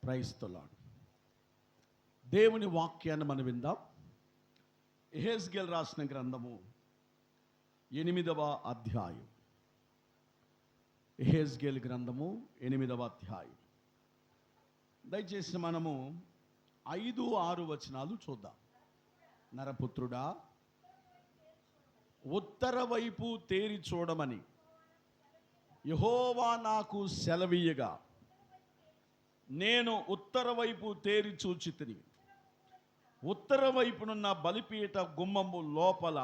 Praise the lord. దేవుని వాక్యాన్ని మనం విందాం. యెహెజ్కేలు రాసిన గ్రంథము 8వ అధ్యాయం. యెహెజ్కేలు గ్రంథము 8వ అధ్యాయం. దయచేసి మనము 5-6 వచనాలు చూద్దాం. నరపుత్రుడా, ఉత్తర వైపు తేరి చూడమని యెహోవా నాకు సెలవీయగా నేను ఉత్తర వైపు తేరి చూచితిని. ఉత్తర వైపునున్న బలిపీఠ గుమ్మము లోపల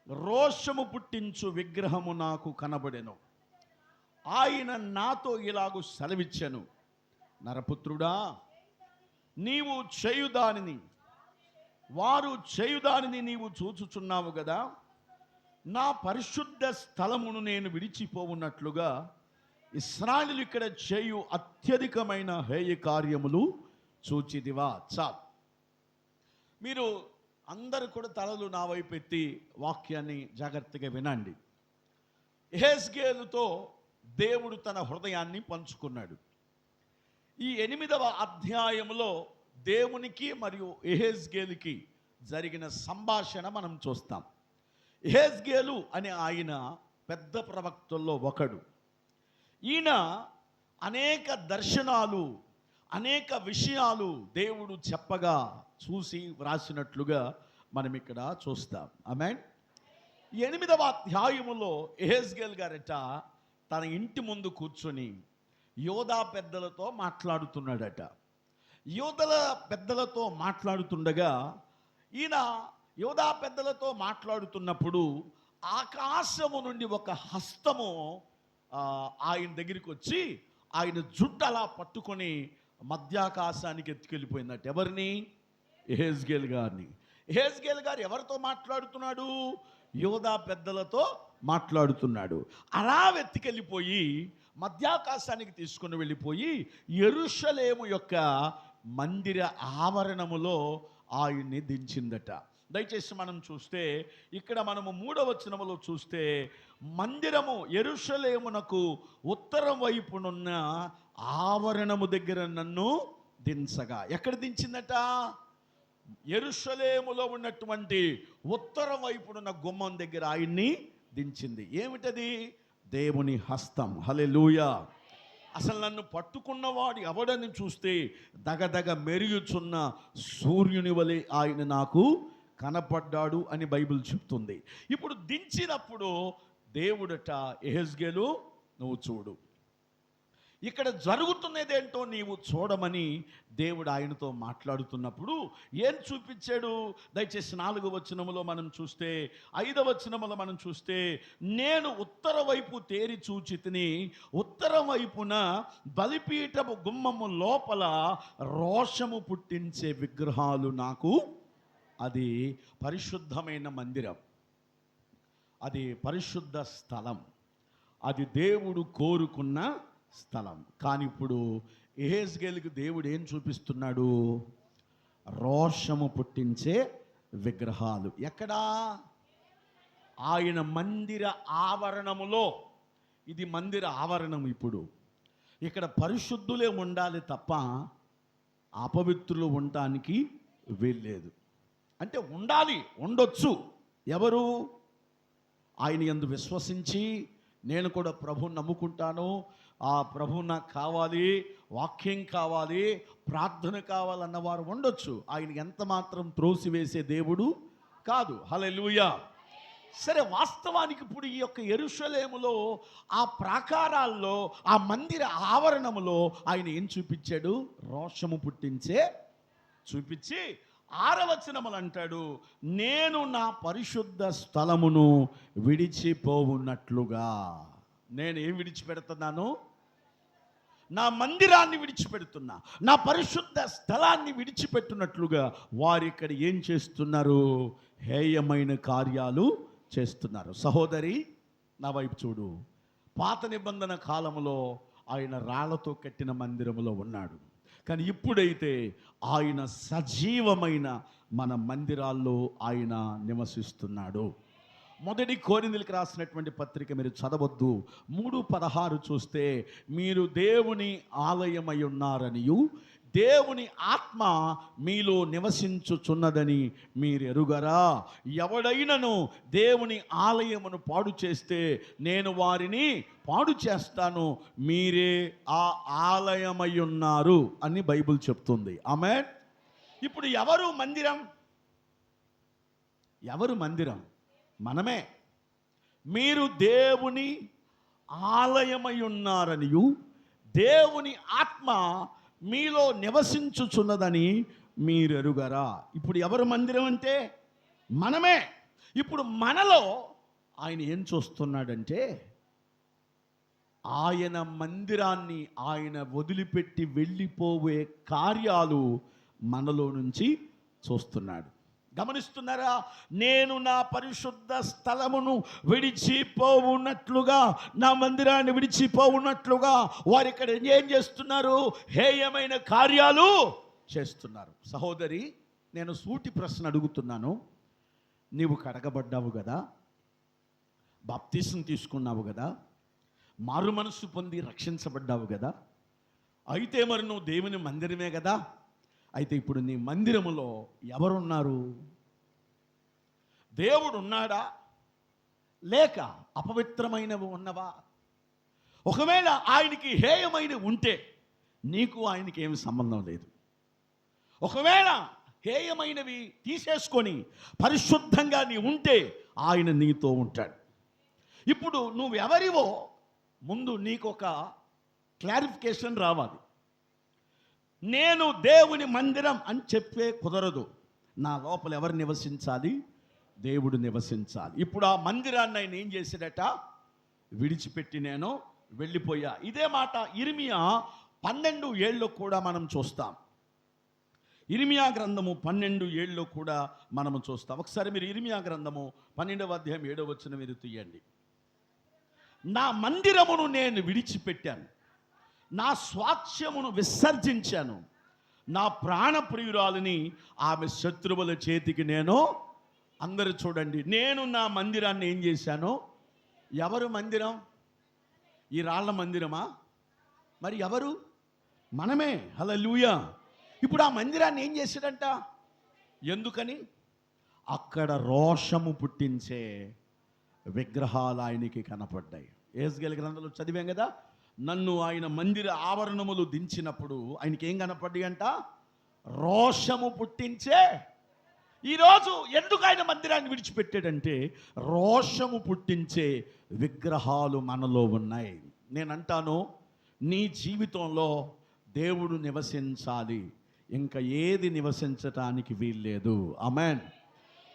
రోషము పుట్టించు విగ్రహము నాకు కనబడెను. ఆయన నాతో ఇలాగు సెలవిచ్చెను, నరపుత్రుడా, నీవు చేయుదానిని వారు చేయుదానిని నీవు చూచుచున్నావు కదా. నా పరిశుద్ధ స్థలమును నేను విడిచిపోవున్నట్లుగా ఇశ్రాయేలు ఇక్కడ చేయు అత్యధికమైన హేయ కార్యములు చూచిదివా. చాలు. మీరు అందరూ కూడా తలలు నా వైపు ఎత్తి వాక్యాన్ని జాగ్రత్తగా వినండి. యెహెజ్కేలుతో దేవుడు తన హృదయాన్ని పంచుకున్నాడు. ఈ 8వ అధ్యాయములో దేవునికి మరియు యెహెజ్కేలుకి జరిగిన సంభాషణ మనం చూస్తాం. యెహెజ్కేలు అనే ఆయన పెద్ద ప్రవక్తల్లో ఒకడు. ఈయన అనేక దర్శనాలు, అనేక విషయాలు దేవుడు చెప్పగా చూసి వ్రాసినట్లుగా మనం ఇక్కడ చూస్తాం. ఆమేన్. 8వ అధ్యాయములో యెహెజ్కేలు గారట తన ఇంటి ముందు కూర్చొని యోధా పెద్దలతో మాట్లాడుతున్నాడట. యోధల పెద్దలతో మాట్లాడుతుండగా ఈయన యోధా పెద్దలతో మాట్లాడుతున్నప్పుడు ఆకాశము నుండి ఒక హస్తము ఆయన దగ్గరికి వచ్చి ఆయన జుట్టు అలా పట్టుకొని మధ్యాకాశానికి ఎత్తుకెళ్ళిపోయిందట. ఎవరిని? యెహెజ్కేలు గారిని. యెహెజ్కేలు గారు ఎవరితో మాట్లాడుతున్నాడు? యోధా పెద్దలతో మాట్లాడుతున్నాడు. అలా ఎత్తుకెళ్ళిపోయి మధ్యాకాశానికి తీసుకుని వెళ్ళిపోయి యెరూషలేము యొక్క మందిర ఆవరణములో ఆయన్ని దించిందట. దయచేసి మనం చూస్తే ఇక్కడ మనము 3వ వచనములో చూస్తే మందిరము యెరూషలేమునకు ఉత్తరం వైపునున్న ఆవరణము దగ్గర నన్ను దించగా. ఎక్కడ దించిందట? యెరూషలేములో ఉన్నటువంటి ఉత్తరం వైపునున్న గుమ్మం దగ్గర ఆయన్ని దించింది. ఏమిటది? దేవుని హస్తం. హల్లెలూయా. అసలు నన్ను పట్టుకున్నవాడు ఎవడని చూస్తే దగదగ మెరుగుచున్న సూర్యుని వలె ఆయన నాకు కనపడ్డాడు అని బైబిల్ చెప్తుంది. ఇప్పుడు దించినప్పుడు దేవుడట, యెహెజ్కేలు నువ్వు చూడు, ఇక్కడ జరుగుతున్నది ఏంటో నీవు చూడమని దేవుడు ఆయనతో మాట్లాడుతున్నప్పుడు ఏం చూపించాడు? దయచేసి 4వ వచనములో మనం చూస్తే, 5వ వచనములో మనం చూస్తే, నేను ఉత్తర వైపు తేరి చూచితిని, ఉత్తర వైపున బలిపీఠము గుమ్మము లోపల రోషము పుట్టించే విగ్రహాలు నాకు. అది పరిశుద్ధమైన మందిరం, అది పరిశుద్ధ స్థలం, అది దేవుడు కోరుకున్న స్థలం. కానీ ఇప్పుడు యెహెజ్కేలుకు దేవుడు ఏం చూపిస్తున్నాడు? రోషము పుట్టించే విగ్రహాలు. ఎక్కడా? ఆయన మందిర ఆవరణములో. ఇది మందిర ఆవరణం. ఇప్పుడు ఇక్కడ పరిశుద్ధులే ఉండాలి తప్ప అపవిత్రులు ఉండటానికి వీల్లేదు. అంటే ఉండాలి, ఉండొచ్చు. ఎవరు? ఆయన యందు విశ్వసించి నేను కూడా ప్రభువుని నమ్ముకుంటాను, ఆ ప్రభువు నాకు కావాలి, వాక్యం కావాలి, ప్రార్థన కావాలన్న వారు ఉండొచ్చు. ఆయన ఎంత మాత్రం త్రోసివేసే దేవుడు కాదు. హల్లెలూయా. సరే, వాస్తవానికి ఇప్పుడు ఈ యొక్క యెరూషలేములో ఆ ప్రాకారాల్లో, ఆ మందిర ఆవరణములో ఆయన ఏం చూపించాడు? రోషము పుట్టించే చూపించి 6వ వచనములు అంటాడు, నేను నా పరిశుద్ధ స్థలమును విడిచిపోవున్నట్లుగా. నేను ఏం విడిచిపెడుతున్నాను? నా మందిరాన్ని విడిచిపెడుతున్నా, నా పరిశుద్ధ స్థలాన్ని విడిచిపెట్టినట్లుగా వారు ఇక్కడ ఏం చేస్తున్నారు? హేయమైన కార్యాలు చేస్తున్నారు. సహోదరి, నా వైపు చూడు. పాత నిబంధన కాలంలో ఆయన రాళ్లతో కట్టిన మందిరములో ఉన్నాడు. కానీ ఇప్పుడైతే ఆయన సజీవమైన మన మందిరాల్లో ఆయన నివసిస్తున్నాడు. మొదటి కొరింథీయులకు రాసినటువంటి పత్రిక మీరు చదవద్దు. 3:16 చూస్తే, మీరు దేవుని ఆలయమై ఉన్నారనియు దేవుని ఆత్మ మీలో నివసించుచున్నదని మీరు ఎరుగరా? ఎవడైనను దేవుని ఆలయమును పాడు చేస్తే నేను వారిని పాడు చేస్తాను, మీరే ఆ ఆలయమై ఉన్నారు అని బైబిల్ చెప్తుంది. ఆమేన్. ఇప్పుడు ఎవరు మందిరం? ఎవరు మందిరం? మనమే. మీరు దేవుని ఆలయమై ఉన్నారనియు దేవుని ఆత్మ మీలో నివసించుచున్నదని మీరు ఎరుగరా? ఇప్పుడు ఎవరు మందిరం అంటే మనమే. ఇప్పుడు మనలో ఆయన ఏం చూస్తున్నాడంటే, ఆయన మందిరాన్ని ఆయన వదిలిపెట్టి వెళ్ళిపోయే కార్యాలు మనలో నుంచి చూస్తున్నాడు. గమనిస్తున్నారా? నేను నా పరిశుద్ధ స్థలమును విడిచిపోవున్నట్లుగా, నా మందిరాన్ని విడిచిపోవున్నట్లుగా వారు ఇక్కడ ఏం చేస్తున్నారు? హేయమైన కార్యాలు చేస్తున్నారు. సహోదరి, నేను సూటి ప్రశ్న అడుగుతున్నాను. నీవు కడగబడ్డావు కదా, బాప్తీసం తీసుకున్నావు కదా, మారు మనసు పొంది రక్షించబడ్డావు కదా, అయితే మరి నువ్వు దేవుని మందిరమే కదా. అయితే ఇప్పుడు నీ మందిరములో ఎవరున్నారు? దేవుడు ఉన్నాడా, లేక అపవిత్రమైనవి ఉన్నవా? ఒకవేళ ఆయనకి హేయమైనవి ఉంటే నీకు ఆయనకి ఏమి సంబంధం లేదు. ఒకవేళ హేయమైనవి తీసేసుకొని పరిశుద్ధంగా నీ ఉంటే ఆయన నీతో ఉంటాడు. ఇప్పుడు నువ్వెవరివో ముందు నీకొక క్లారిఫికేషన్ రావాలి. నేను దేవుని మందిరం అని చెప్పే కుదరదు. నా లోపల ఎవరు నివసించాలి? దేవుడు నివసించాలి. ఇప్పుడు ఆ మందిరాన్ని ఆయన ఏం చేశాడట? విడిచిపెట్టి నేను వెళ్ళిపోయా. ఇదే మాట ఇర్మియా 12:7 కూడా మనం చూస్తాం. ఇర్మియా గ్రంథము 12:7 కూడా మనము చూస్తాం. ఒకసారి మీరు ఇర్మియా గ్రంథము 12వ అధ్యాయం 7వ వచనం మీరు తీయండి. నా మందిరమును నేను విడిచిపెట్టాను, నా స్వాస్థ్యమును విసర్జించాను, నా ప్రాణప్రియురాలిని ఆమె శత్రువుల చేతికి నేను. అందరూ చూడండి, నేను నా మందిరాన్ని ఏం చేశాను? ఎవరు మందిరం? ఈ రాళ్ల మందిరమా? మరి ఎవరు? మనమే. హల్లెలూయా. ఇప్పుడు ఆ మందిరాన్ని ఏం చేశాడంట? ఎందుకని? అక్కడ రోషము పుట్టించే విగ్రహాలు ఆయనకి కనపడ్డాయి. యేసుగేల గ్రంథంలో చదివాం కదా, నన్ను ఆయన మందిర ఆవరణములు దించినప్పుడు ఆయనకి ఏం కనపడ్డాయి అంట? రోషము పుట్టించే. ఈరోజు ఎందుకు ఆయన మందిరాన్ని విడిచిపెట్టాడంటే, రోషము పుట్టించే విగ్రహాలు మనలో ఉన్నాయి. నేను అంటాను, నీ జీవితంలో దేవుడు నివసించాలి, ఇంకా ఏది నివసించటానికి వీల్లేదు. ఆమేన్.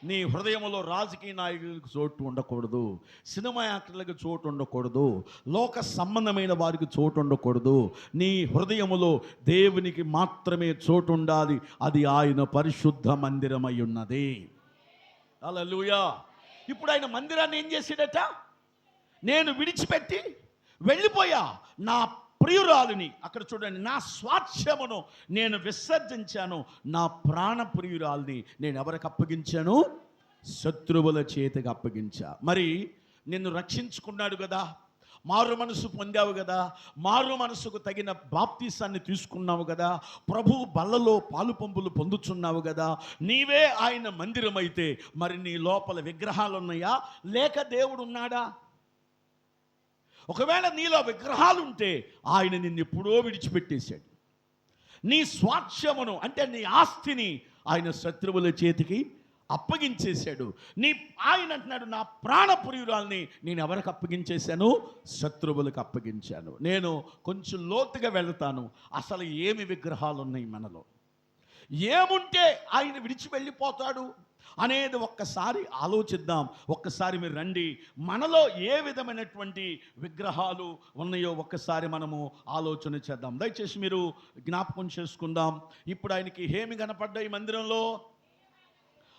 నీ హృదయంలో రాజకీయ నాయకులకు చోటు ఉండకూడదు, సినిమా యాక్టర్లకు చోటు ఉండకూడదు, లోక సంబంధమైన వారికి చోటు ఉండకూడదు. నీ హృదయములో దేవునికి మాత్రమే చోటు ఉండాలి. అది ఆయన పరిశుద్ధ మందిరమై ఉన్నది. హల్లెలూయా. ఇప్పుడు ఆయన మందిరాన్ని ఏం చేశాడట? నేను విడిచిపెట్టి వెళ్ళిపోయా, నా ప్రియురాలిని, అక్కడ చూడండి, నా స్వాస్థ్యమును నేను విసర్జించాను, నా ప్రాణ ప్రియురాలిని నేను ఎవరికి అప్పగించాను? శత్రువుల చేతికి అప్పగించా. మరి నిన్ను రక్షించుకున్నాడు కదా, మారు మనసు పొందావు కదా, మారు మనసుకు తగిన బాప్తీసాన్ని తీసుకున్నావు కదా, ప్రభు బల్లలో పాలు పంపులు పొందుచున్నావు కదా, నీవే ఆయన మందిరం అయితే మరి నీ లోపల విగ్రహాలు ఉన్నాయా, లేక దేవుడు ఉన్నాడా? ఒకవేళ నీలో విగ్రహాలు ఉంటే ఆయన నిన్ను ఎప్పుడో విడిచిపెట్టేశాడు. నీ స్వాస్థ్యమును అంటే నీ ఆస్తిని ఆయన శత్రువుల చేతికి అప్పగించేశాడు. ఆయన అంటున్నాడు, నా ప్రాణప్రియురాల్ని నేను ఎవరికి అప్పగించేశాను? శత్రువులకు అప్పగించాను. నేను కొంచెం లోతుగా వెళతాను. అసలు ఏమి విగ్రహాలు ఉన్నాయి మనలో, ఏముంటే ఆయన విడిచి వెళ్ళిపోతాడు అనేది ఒక్కసారి ఆలోచిద్దాం. ఒక్కసారి మీరు రండి, మనలో ఏ విధమైనటువంటి విగ్రహాలు ఉన్నాయో ఒక్కసారి మనము ఆలోచన చేద్దాం. దయచేసి మీరు జ్ఞాపకం చేసుకుందాం. ఇప్పుడు ఆయనకి ఏమి కనపడ్డాయి మందిరంలో?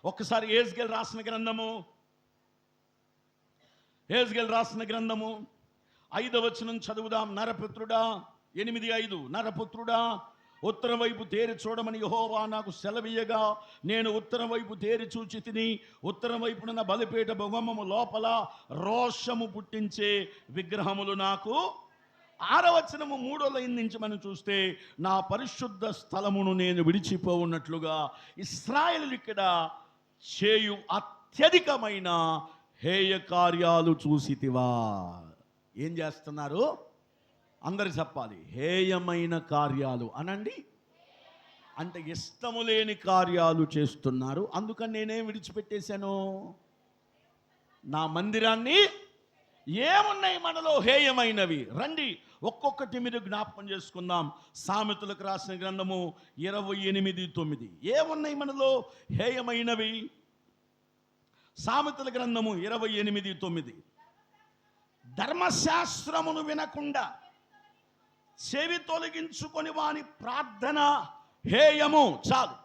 ఒక్కసారి యేసుగేలు రాసిన గ్రంథము, యేసుగేలు రాసిన గ్రంథము 5వ వచనం చదువుదాం. నరపుత్రుడా, 8:5, నరపుత్రుడా, ఉత్తరం వైపు తేరి చూడమని యెహోవా నాకు సెలవీయగా నేను ఉత్తరం వైపు తేరి చూచి తిని ఉత్తరం వైపున బలిపీఠ భుగమము లోపల రోషము పుట్టించే విగ్రహములు నాకు 6వ వచనము 3వ లైన్ నుంచి మనం చూస్తే నా పరిశుద్ధ స్థలమును నేను విడిచిపోవున్నట్లుగా ఇశ్రాయేలు ఇక్కడ చేయు అత్యధికమైన హేయ కార్యాలు చూసితివా. ఏం చేస్తున్నారు? అందరు చెప్పాలి, హేయమైన కార్యాలు అనండి. అంటే ఇష్టము లేని కార్యాలు చేస్తున్నారు. అందుకని నేనేం విడిచిపెట్టేశాను? నా మందిరాన్ని. ఏమున్నాయి మనలో హేయమైనవి? రండి ఒక్కొక్కటి మీరు జ్ఞాపకం చేసుకుందాం. సామెతలకు రాసిన గ్రంథము 28:9. ఏమున్నాయి మనలో హేయమైనవి? సామెతల గ్రంథము 28:9. ధర్మశాస్త్రమును వినకుండా చెవి తొలగించుకొని వాని ప్రార్థన హేయము. చాలు.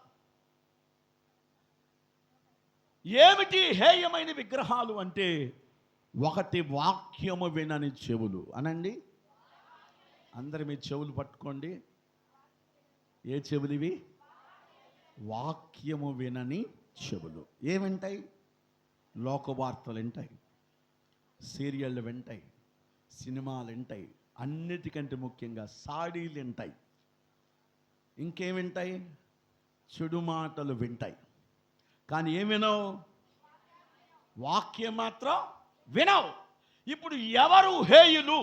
ఏమిటి హేయమైన విగ్రహాలు అంటే? ఒకటి, వాక్యము వినని చెవులు అనండి. అందరు మీ చెవులు పట్టుకోండి. ఏ చెవులు ఇవి? వాక్యము వినని చెవులు. ఏ వింటాయి? లోకవార్తలు వింటాయి, సీరియళ్ళు వింటాయి, సినిమాలు వింటాయి, అన్నిటికంటే ముఖ్యంగా సాడీలు వింటాయి. ఇంకేం వింటాయి? చెడు మాటలు వింటాయి. కానీ ఏం వినవు? వాక్యం మాత్రం వినవు. ఇప్పుడు ఎవరు హేయులు?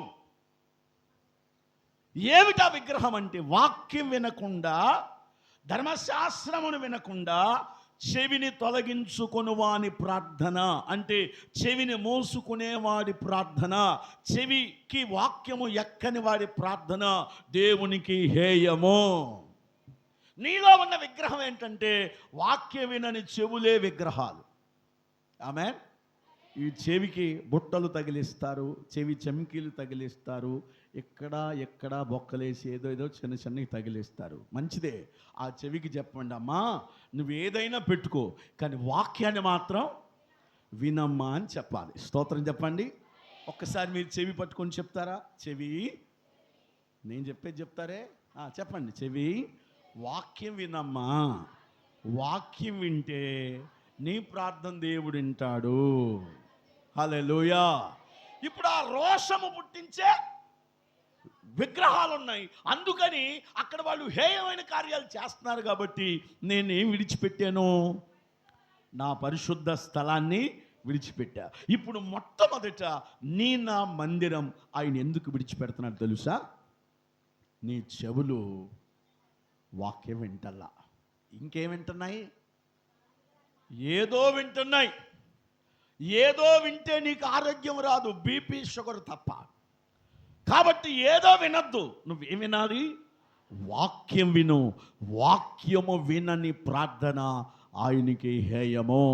ఏమిటా విగ్రహం అంటే? వాక్యం వినకుండా, ధర్మశాస్త్రమును వినకుండా చెవిని తొలగించుకొనువాని ప్రార్థన, అంటే చెవిని మోసుకునేవాడి ప్రార్థన, చెవికి వాక్యము ఎక్కని వాడి ప్రార్థన దేవునికి హేయము. నీలో ఉన్న విగ్రహం ఏంటంటే వాక్యం వినని చెవులే విగ్రహాలు. ఆమేన్. ఈ చెవికి బుట్టలు తగిలిస్తారు, చెవి చెంకీలు తగిలిస్తారు, ఎక్కడ బొక్కలేసి ఏదో చిన్న చిన్నవి తగిలిస్తారు. మంచిదే. ఆ చెవికి చెప్పండి, అమ్మా నువ్వు ఏదైనా పెట్టుకో, కానీ వాక్యాన్ని మాత్రం వినమ్మా అని చెప్పాలి. స్తోత్రం చెప్పండి. ఒక్కసారి మీరు చెవి పట్టుకొని చెప్తారా? చెవి, నేను చెప్పేది చెప్తారే? చెప్పండి. చెవి, వాక్యం వినమ్మా. వాక్యం వింటే నీ ప్రార్థన దేవుడు వింటాడు. హల్లెలూయా. ఇప్పుడు ఆ రోషము పుట్టించే విగ్రహాలు ఉన్నాయి. అందుకని అక్కడ వాళ్ళు హేయమైన కార్యాలు చేస్తున్నారు. కాబట్టి నేనేం విడిచిపెట్టాను? నా పరిశుద్ధ స్థలాన్ని విడిచిపెట్టా. ఇప్పుడు మొట్టమొదట నా మందిరం ఆయన ఎందుకు విడిచిపెడుతున్నాడు తెలుసా? నీ చెవులు వాక్యం వింటల్లా. ఇంకేం వింటున్నాయి? ఏదో వింటున్నాయి. ఏదో వింటే నీకు ఆరోగ్యం రాదు, బీపీ షుగర్ తప్ప. కాబట్టి ఏదో వినద్దు. నువ్వేం వినాలి? వాక్యం విను. వాక్యము వినని ప్రార్థన ఆయనకి హేయము.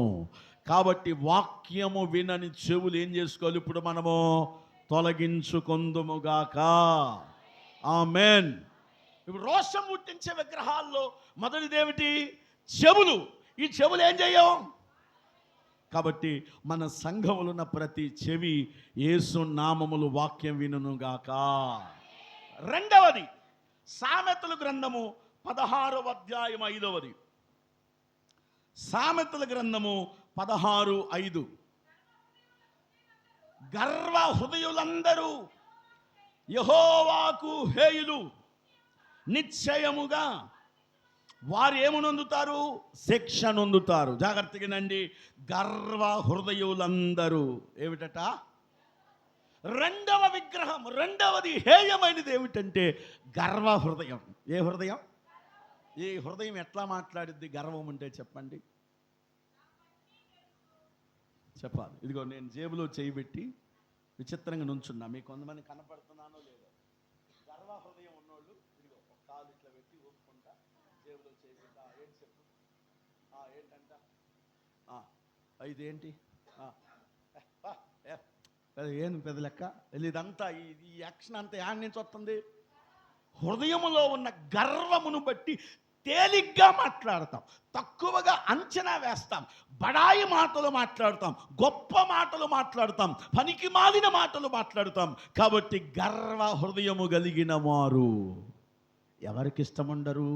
కాబట్టి వాక్యము వినని చెవులు ఏం చేసుకోవాలి? ఇప్పుడు మనము తొలగించుకొందుముగాక. ఆమేన్. ఇప్పుడు రోషం పుట్టించే విగ్రహాల్లో మొదటిదేమిటి? చెవులు. ఈ చెవులు ఏం చేయవు? కాబట్టి మన సంఘములో ఉన్న ప్రతి చెవి యేసు నామములు వాక్యం వినుగాక. రెండవది సామెతల గ్రంథము 16వ అధ్యాయం 5వది. సామెతల గ్రంథము 16:5. గర్వ హృదయులందరూ యెహోవాకు హేయులు, నిశ్చయముగా వారు ఏమనొందుతారు? శిక్ష నొందుతారు. జాగ్రత్తగానండి. గర్వ హృదయులందరూ ఏమిటట? రెండవ విగ్రహం, రెండవది హేయమైనది ఏమిటంటే గర్వ హృదయం. ఏ హృదయం? ఈ హృదయం ఎట్లా మాట్లాడిద్ది గర్వం అంటే? చెప్పండి, చెప్పాలి. ఇదిగో నేను జేబులో చేయి పెట్టి విచిత్రంగా నుంచున్నా. మీకు కొంతమంది కనపడుతున్నానో లేదో. గర్వ హృదయం ఉన్నోళ్ళు ఇదిగో ఒక కాలు ఇట్లా పెట్టి ఊపుకుంటా జేబులో చేయి పెట్టి ఏంటి చెప్పు, ఏంటంట, ఇదేంటి, ఏం పెద్ద లెక్క. ఇదంతా ఈ యాక్షన్ అంతా యాడ్ నుంచి వస్తుంది. హృదయములో ఉన్న గర్వమును బట్టి తేలిగ్గా మాట్లాడతాం, తక్కువగా అంచనా వేస్తాం, బడాయి మాటలు మాట్లాడతాం, గొప్ప మాటలు మాట్లాడతాం, పనికి మాలిన మాటలు మాట్లాడతాం. కాబట్టి గర్వ హృదయము కలిగిన వారు ఎవరికి ఇష్టం ఉండరు?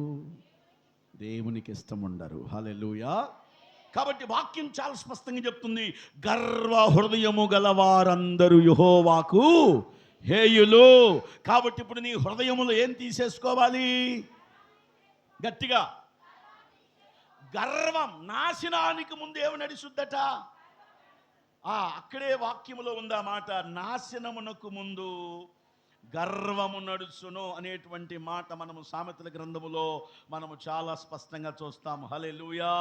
దేవునికి ఇష్టం ఉండరు. హల్లెలూయా. కాబట్టి వాక్యం చాలా స్పష్టంగా చెప్తుంది, గర్వ హృదయము గలవారందరూ యెహోవాకు హేయులు. కాబట్టి ఇప్పుడు నీ హృదయములో ఏం తీసేసుకోవాలి? గట్టిగా, గర్వం. నాశనానికి ముందు ఏమి నడుచుద్దట? అక్కడే వాక్యములో ఉందా మాట, నాశనమునకు ముందు గర్వము నడుచును అనేటువంటి మాట మనము సామెతల గ్రంథములో మనము చాలా స్పష్టంగా చూస్తాము. హల్లెలూయా.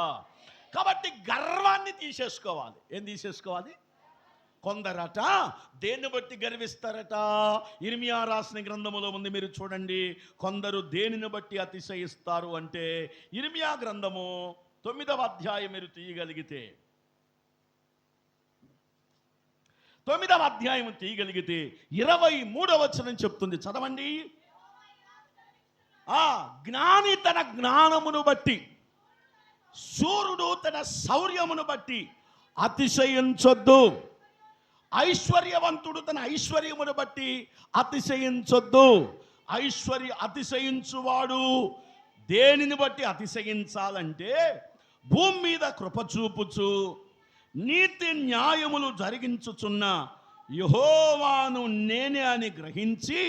కాబట్టి గర్వాన్ని తీసేసుకోవాలి. ఏం తీసేసుకోవాలి? కొందరట దేన్ని బట్టి గర్విస్తారట? ఇర్మియా రాసిన గ్రంథములో ఉంది, మీరు చూడండి. కొందరు దేనిని బట్టి అతిశయిస్తారు అంటే, ఇర్మియా గ్రంథము 9వ అధ్యాయం మీరు తీయగలిగితే, 9వ అధ్యాయం తీయగలిగితే 23వ వచనం చెప్తుంది, చదవండి. జ్ఞాని తన జ్ఞానమును బట్టి, శూరుడు తన శౌర్యమును బట్టి అతిశయించొద్దు. ఐశ్వర్యవంతుడు తన ఐశ్వర్యమును బట్టి అతిశయించొద్దు. అతిశయించువాడు దేనిని బట్టి అతిశయించాలంటే, భూమి మీద కృప చూపుచు నీతి న్యాయములు జరిగించుచున్న యెహోవాను నేనే అని గ్రహించి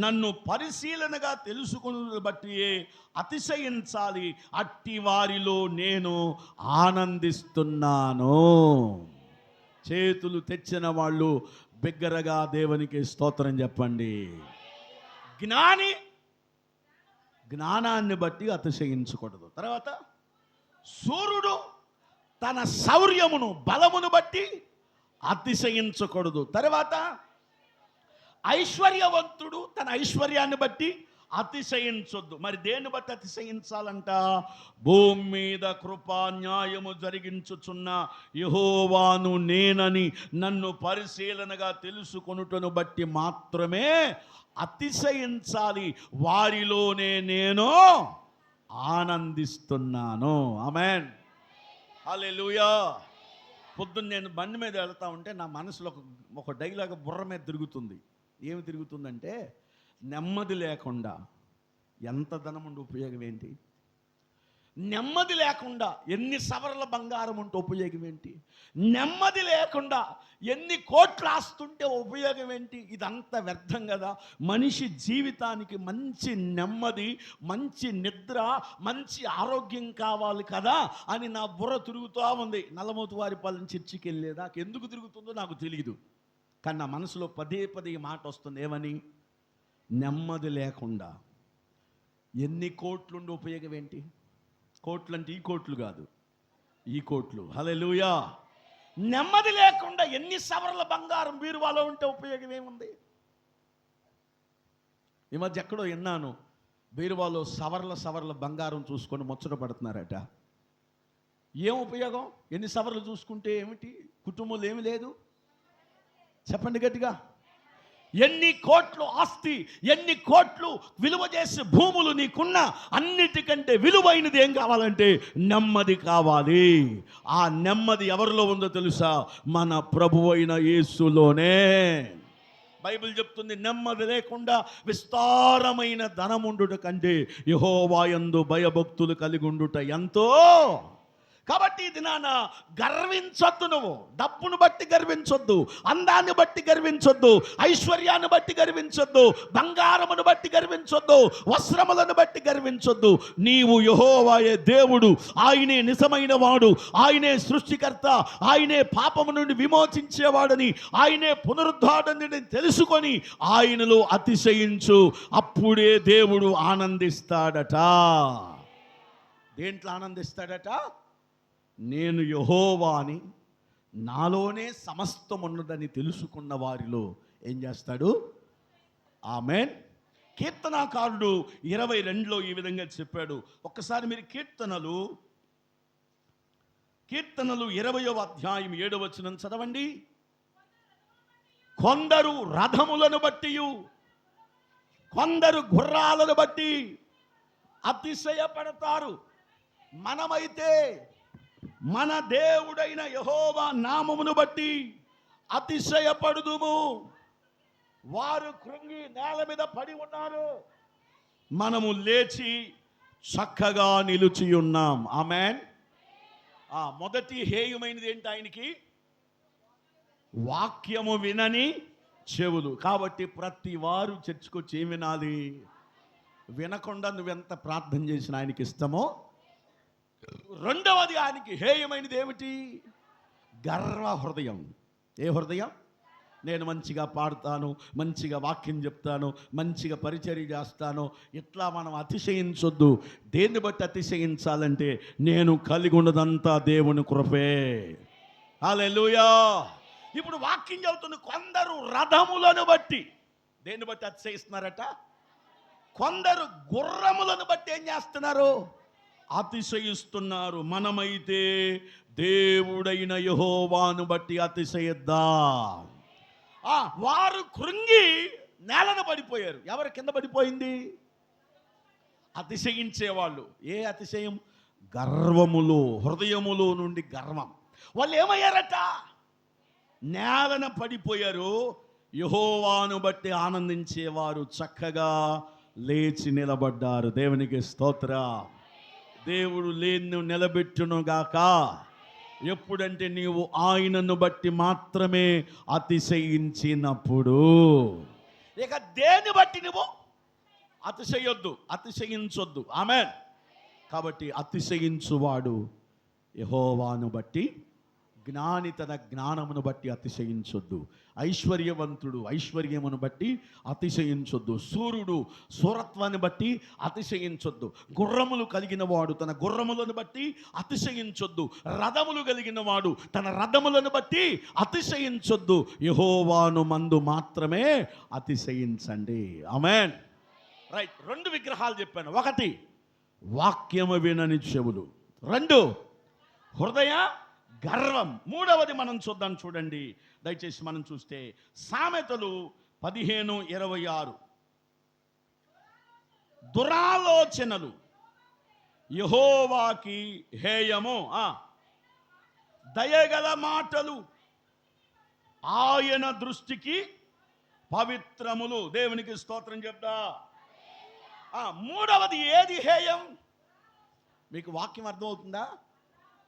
నన్ను పరిశీలనగా తెలుసుకుని బట్టి అతిశయించాలి. అట్టి వారిలో నేను ఆనందిస్తున్నాను. చేతులు తెచ్చిన వాళ్ళు బిగ్గరగా దేవునికి స్తోత్రం చెప్పండి. జ్ఞాని జ్ఞానాన్ని బట్టి అతిశయించకూడదు. తర్వాత సూర్యుడు తన శౌర్యమును బలమును బట్టి అతిశయించకూడదు. తర్వాత ఐశ్వర్యవంతుడు తన ఐశ్వర్యాన్ని బట్టి అతిశయించొద్దు. మరి దేన్ని బట్టి అతిశయించాలంట? భూమి మీద కృపా న్యాయము జరిగించుచున్న యెహోవాను నేనని నన్ను పరిశీలనగా తెలుసుకొనుటను బట్టి మాత్రమే అతిశయించాలి. వారిలోనే నేను ఆనందిస్తున్నాను. ఆమేన్. హల్లెలూయా. పొద్దున్న నేను బండి మీద వెళ్తా ఉంటే నా మనసులో ఒక డైలాగ్ బుర్ర మీద తిరుగుతుంది. ఏమి తిరుగుతుందంటే, నెమ్మది లేకుండా ఎంత ధనం ఉండి ఉపయోగం ఏంటి? నెమ్మది లేకుండా ఎన్ని సవర్ల బంగారం ఉంటే ఉపయోగం ఏంటి? నెమ్మది లేకుండా ఎన్ని కోట్లు ఆస్తుంటే ఉపయోగం ఏంటి? ఇదంతా వ్యర్థం కదా. మనిషి జీవితానికి మంచి నెమ్మది, మంచి నిద్ర, మంచి ఆరోగ్యం కావాలి కదా అని నా బుర్ర తిరుగుతూ ఉంది. నల్లమోతువారిపాలెం చర్చికి వెళ్ళేదా ఎందుకు తిరుగుతుందో నాకు తెలియదు, కానీ నా మనసులో పదే పదే మాట వస్తుంది. ఏమని? నెమ్మది లేకుండా ఎన్ని కోట్లుండి ఉపయోగం ఏంటి? కోట్లు అంటే ఈ కోట్లు కాదు, ఈ కోట్లు. హల్లెలూయా. నెమ్మది లేకుండా ఎన్ని సవర్ల బంగారం బీరువాలో ఉంటే ఉపయోగం ఏముంది? ఈ మధ్య ఎక్కడో విన్నాను, బీరువాలో సవర్ల బంగారం చూసుకొని ముచ్చట పడుతున్నారట. ఏం ఉపయోగం? ఎన్ని సవర్లు చూసుకుంటే ఏమిటి? కుటుంబంలో ఏమి లేదు? చెప్పండి గట్టిగా. ఎన్ని కోట్లు ఆస్తి, ఎన్ని కోట్లు విలువ చేసే భూములు నీకున్నా, అన్నిటికంటే విలువైనది ఏం కావాలంటే నెమ్మది కావాలి. ఆ నెమ్మది ఎవరిలో ఉందో తెలుసా? మన ప్రభువైన యేసులోనే. బైబిల్ చెప్తుంది, నెమ్మది లేకుండా విస్తారమైన ధనముండుట కంటే యెహోవా యందు భయభక్తులు కలిగి ఉండుట ఎంతో. కాబట్టి ఇది నాన్న గర్వించొద్దు. నువ్వు డబ్బును బట్టి గర్వించొద్దు, అందాన్ని బట్టి గర్వించొద్దు, ఐశ్వర్యాన్ని బట్టి గర్వించొద్దు, బంగారమును బట్టి గర్వించొద్దు, వస్త్రములను బట్టి గర్వించొద్దు. నీవు యెహోవాయే దేవుడు, ఆయనే నిజమైన వాడు, ఆయనే సృష్టికర్త, ఆయనే పాపము నుండి విమోచించేవాడని, ఆయనే పునరుద్ధారణని తెలుసుకొని ఆయనలో అతిశయించు. అప్పుడే దేవుడు ఆనందిస్తాడట. దేంట్లో ఆనందిస్తాడట? నేను యెహోవాని, నాలోనే సమస్తం ఉన్నదని తెలుసుకున్న వారిలో ఏం చేస్తాడు? ఆమేన్. కీర్తనాకారుడు 22లో ఈ విధంగా చెప్పాడు. ఒక్కసారి మీరు కీర్తనలు 20వ అధ్యాయం 7వ వచనం చదవండి. కొందరు రథములను బట్టి, కొందరు గుర్రాలను బట్టి అతిశయపడతారు. మనమైతే మన దేవుడైన యెహోవా నామమును బట్టి అతిశయపడుదుము. వారు కృంగి నేల మీద పడి ఉన్నారు, మనము లేచి చక్కగా నిలిచి ఉన్నాం. ఆమేన్. మొదటి హేయమైనది ఏంటి ఆయనకి? వాక్యము వినని చెవులు. కాబట్టి ప్రతి వారు చర్చకొచ్చి ఏం వినాలి? వినకుండా నువ్వెంత ప్రార్థన చేసినా ఆయనకి ఇష్టమో. రెండవది ఆయనకి హేయమైనది ఏమిటి? గర్వ హృదయం. ఏ హృదయం? నేను మంచిగా పాడుతాను, మంచిగా వాక్యం చెప్తాను, మంచిగా పరిచర్య చేస్తాను, ఇట్లా మనం అతిశయించొద్దు. దేన్ని బట్టి అతిశయించాలంటే నేను కలిగి ఉన్నదంతా దేవుని కృపే. హల్లెలూయా. ఇప్పుడు వాక్యం చెబుతున్న కొందరు రథములను బట్టి దేన్ని బట్టి అతిశయిస్తున్నారట? కొందరు గుర్రములను బట్టి ఏం చేస్తున్నారు? అతిశయిస్తున్నారు. మనమైతే దేవుడైన యెహోవాను బట్టి అతిశయిద్దాం. వారు కృంగి నేలను పడిపోయారు. ఎవరు కింద పడిపోయింది? అతిశయించేవాళ్ళు. ఏ అతిశయం? గర్వములో, హృదయములో నుండి గర్వం. వాళ్ళు ఏమయ్యారట? నేలన పడిపోయారు. యెహోవాను బట్టి ఆనందించేవారు చక్కగా లేచి నిలబడ్డారు. దేవునికి స్తోత్రం. దేవుడు లేని నిలబెట్టును గాక. ఎప్పుడంటే నీవు ఆయనను బట్టి మాత్రమే అతిశయించినప్పుడు. ఇక దేని బట్టి నువ్వు అతిశయొద్దు, అతిశయించొద్దు. ఆమేన్. కాబట్టి అతిశయించువాడు యెహోవాను బట్టి, జ్ఞాని తన జ్ఞానమును బట్టి అతిశయించొద్దు. ఐశ్వర్యవంతుడు ఐశ్వర్యమును బట్టి అతిశయించొద్దు. సూర్యుడు సూరత్వాన్ని బట్టి అతిశయించొద్దు. గుర్రములు కలిగిన వాడు తన గుర్రములను బట్టి అతిశయించొద్దు. రథములు కలిగిన వాడు తన రథములను బట్టి అతిశయించొద్దు. యెహోవాను మందు మాత్రమే అతిశయించండి. ఆమేన్. రైట్. రెండు విగ్రహాలు చెప్పాను. ఒకటి వాక్యము వినని చెవులు, రెండు హృదయ గర్వం. మూడవది మనం చూద్దాం. చూడండి దయచేసి. మనం చూస్తే సామెతలు 15:26. దురాలోచనలు యెహోవాకి హేయము, దయగల మాటలు ఆయన దృష్టికి పవిత్రములు. దేవునికి స్తోత్రం చెప్తా. మూడవది ఏది హేయం? మీకు వాక్యం అర్థమవుతుందా?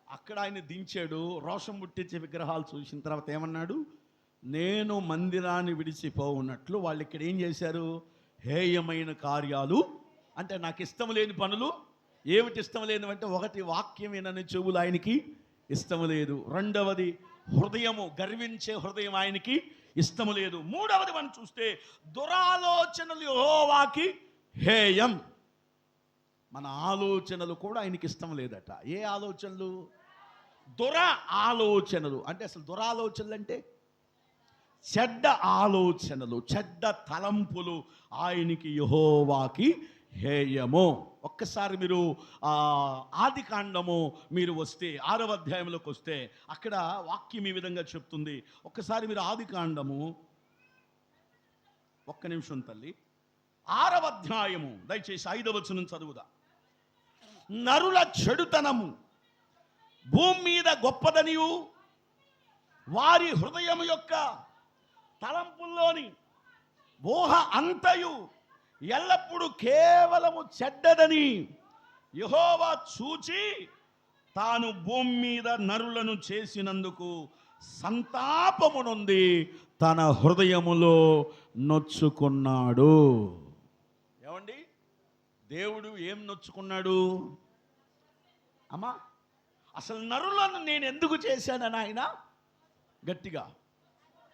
అక్కడ ఆయన దించాడు. రోషం పుట్టించే విగ్రహాలు చూసిన తర్వాత ఏమన్నాడు? నేను మందిరాన్ని విడిచిపోవున్నట్లు వాళ్ళు ఇక్కడ ఏం చేశారు? హేయమైన కార్యాలు. అంటే నాకు ఇష్టం లేని పనులు. ఏమిటి ఇష్టం లేనివంటే, ఒకటి వాక్యం వినని చెవులు ఆయనకి ఇష్టం లేదు. రెండవది హృదయము, గర్వించే హృదయం ఆయనకి ఇష్టం లేదు. మూడవది మనం చూస్తే దురాలోచనలు యెహోవాకి హేయం. మన ఆలోచనలు కూడా ఆయనకి ఇష్టం లేదట. ఏ ఆలోచనలు? దుర ఆలోచనలు. అంటే అసలు దురాలోచనలు అంటే చెడ్డ ఆలోచనలు, చెడ్డ తలంపులు ఆయనకి యెహోవాకి హేయము. ఒక్కసారి మీరు ఆదికాండము మీరు వస్తే 6వ అధ్యాయంలోకి వస్తే అక్కడ వాక్యం ఈ విధంగా చెప్తుంది. ఒక్కసారి మీరు ఆదికాండము, ఒక్క నిమిషం తల్లి, 6వ అధ్యాయము దయచేసి 5వ వచనం చదువుదా. నరుల చెడుతనము భూమి మీద గొప్పదనియు, వారి హృదయం యొక్క తలంపుల్లోని ఊహ అంతయు ఎల్లప్పుడూ కేవలము చెడ్డదని యెహోవా చూచి తాను భూమి మీద నరులను చేసినందుకు సంతాపము నొంది తన హృదయములో నొచ్చుకున్నాడు. ఏమండి? దేవుడు ఏం నొచ్చుకున్నాడు అమ్మా? అసలు నరులను నేను ఎందుకు చేశానని ఆయన గట్టిగా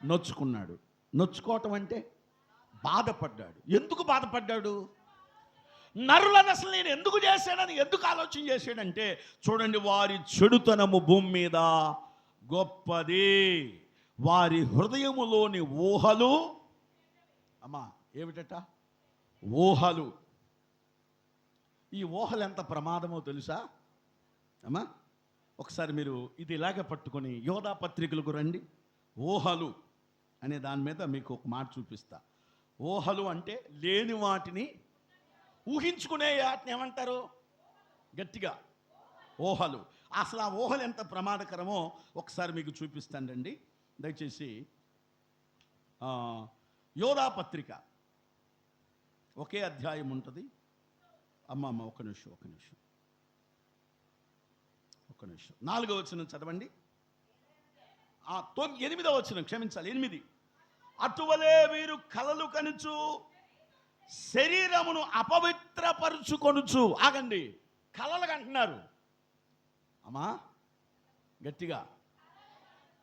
నొచ్చుకున్నాడు. నొచ్చుకోవటం అంటే బాధపడ్డాడు. ఎందుకు బాధపడ్డాడు? నరులను అసలు నేను ఎందుకు చేశానని ఎందుకు ఆలోచన చేశాడంటే, చూడండి, వారి చెడుతనము భూమి మీద గొప్పది, వారి హృదయములోని ఊహలు. అమ్మా ఏమిటట? ఊహలు. ఈ ఊహలు ఎంత ప్రమాదమో తెలుసా అమ్మా? ఒకసారి మీరు ఇది ఇలాగ పట్టుకొని యోధా పత్రికలకు రండి. ఊహలు అనే దాని మీద మీకు ఒక మాట చూపిస్తా. ఊహలు అంటే లేని వాటిని ఊహించుకునే వాటిని ఏమంటారు? గట్టిగా ఊహలు. అసలు ఆ ఊహలు ఎంత ప్రమాదకరమో ఒకసారి మీకు చూపిస్తానండి. దయచేసి యోధా పత్రిక ఒకే అధ్యాయం ఉంటుంది. అమ్మ ఒక నిమిషం 4వ వచనం చదవండి. 8వ వచనం, క్షమించాలి 8. అటువలే వీరు కలలు కనుచు శరీరమును అపవిత్రపరుచుకొనుచు. ఆగండి, కలలు అంటున్నారు అమ్మా గట్టిగా.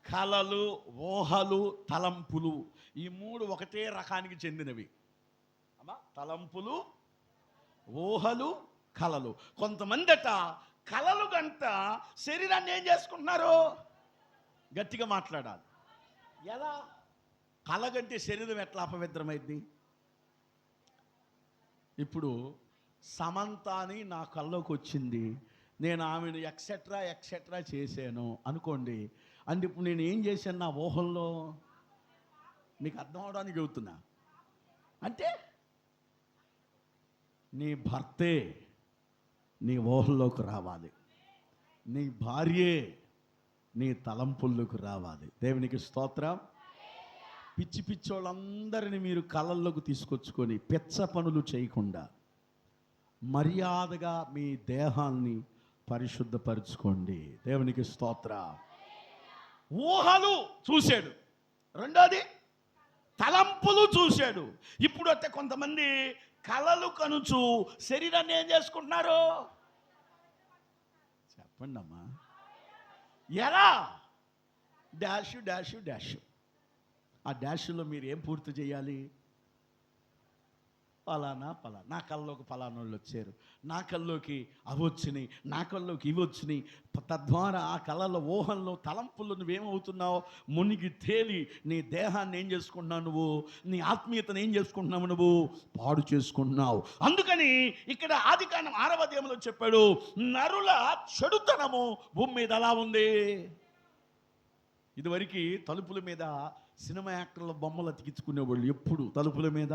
కలలు, ఊహలు, తలంపులు, ఈ 3 ఒకటే రకానికి చెందినవి అమ్మా. తలంపులు, ఊహలు, కలలు. కొంతమందట కలలు గంట శరీరాన్ని ఏం చేసుకుంటున్నారు? గట్టిగా మాట్లాడాలి. ఎలా? కలగంటే శరీరం ఎట్లా అపవిత్రమైంది? ఇప్పుడు సమంత అని నా కల్లోకి వచ్చింది, నేను ఆమెను ఎక్సెట్రా చేశాను అనుకోండి. అంటే ఇప్పుడు నేను ఏం చేశాను నా ఊహల్లో? మీకు అర్థం అవడానికి చెబుతున్నా. అంటే నీ భర్తే నీ ఊహల్లోకి రావాలి, నీ భార్యే నీ తలంపుల్లోకి రావాలి. దేవునికి స్తోత్రం. పిచ్చి వాళ్ళందరినీ మీరు కలల్లోకి తీసుకొచ్చుకొని పెచ్చ పనులు చేయకుండా మర్యాదగా మీ దేహాన్ని పరిశుద్ధపరచుకోండి. దేవునికి స్తోత్రం. ఊహలు చూశాడు, రెండోది తలంపులు చూశాడు. ఇప్పుడు అయితే కొంతమంది కలలు కనుచు శరీరాన్ని ఏం చేసుకుంటున్నారు? చెప్పండి అమ్మా. ఎలా? డాష్. ఆ డాష్లో మీరు ఏం పూర్తి చేయాలి? పలానా నా కల్లోకి పలానోళ్ళు వచ్చారు, నా కల్లోకి అవి వచ్చినాయి, నా కల్లోకి ఇవి వచ్చినాయి. తద్వారా ఆ కళలో, ఊహల్లో, తలంపుల్లో నువ్వేమవుతున్నావు? మునిగి తేలి నీ దేహాన్ని ఏం చేసుకుంటున్నావు? నువ్వు నీ ఆత్మీయతను ఏం చేసుకుంటున్నావు? నువ్వు పాడు చేసుకుంటున్నావు. అందుకని ఇక్కడ ఆదికాండం 6వ అధ్యాయంలో చెప్పాడు, నరుల చెడుతనము భూమి మీద ఎలా ఉంది? ఇదివరకు తలుపుల మీద సినిమా యాక్టర్ల బొమ్మలు అతికించుకునేవాళ్ళు, ఎప్పుడు తలుపుల మీద,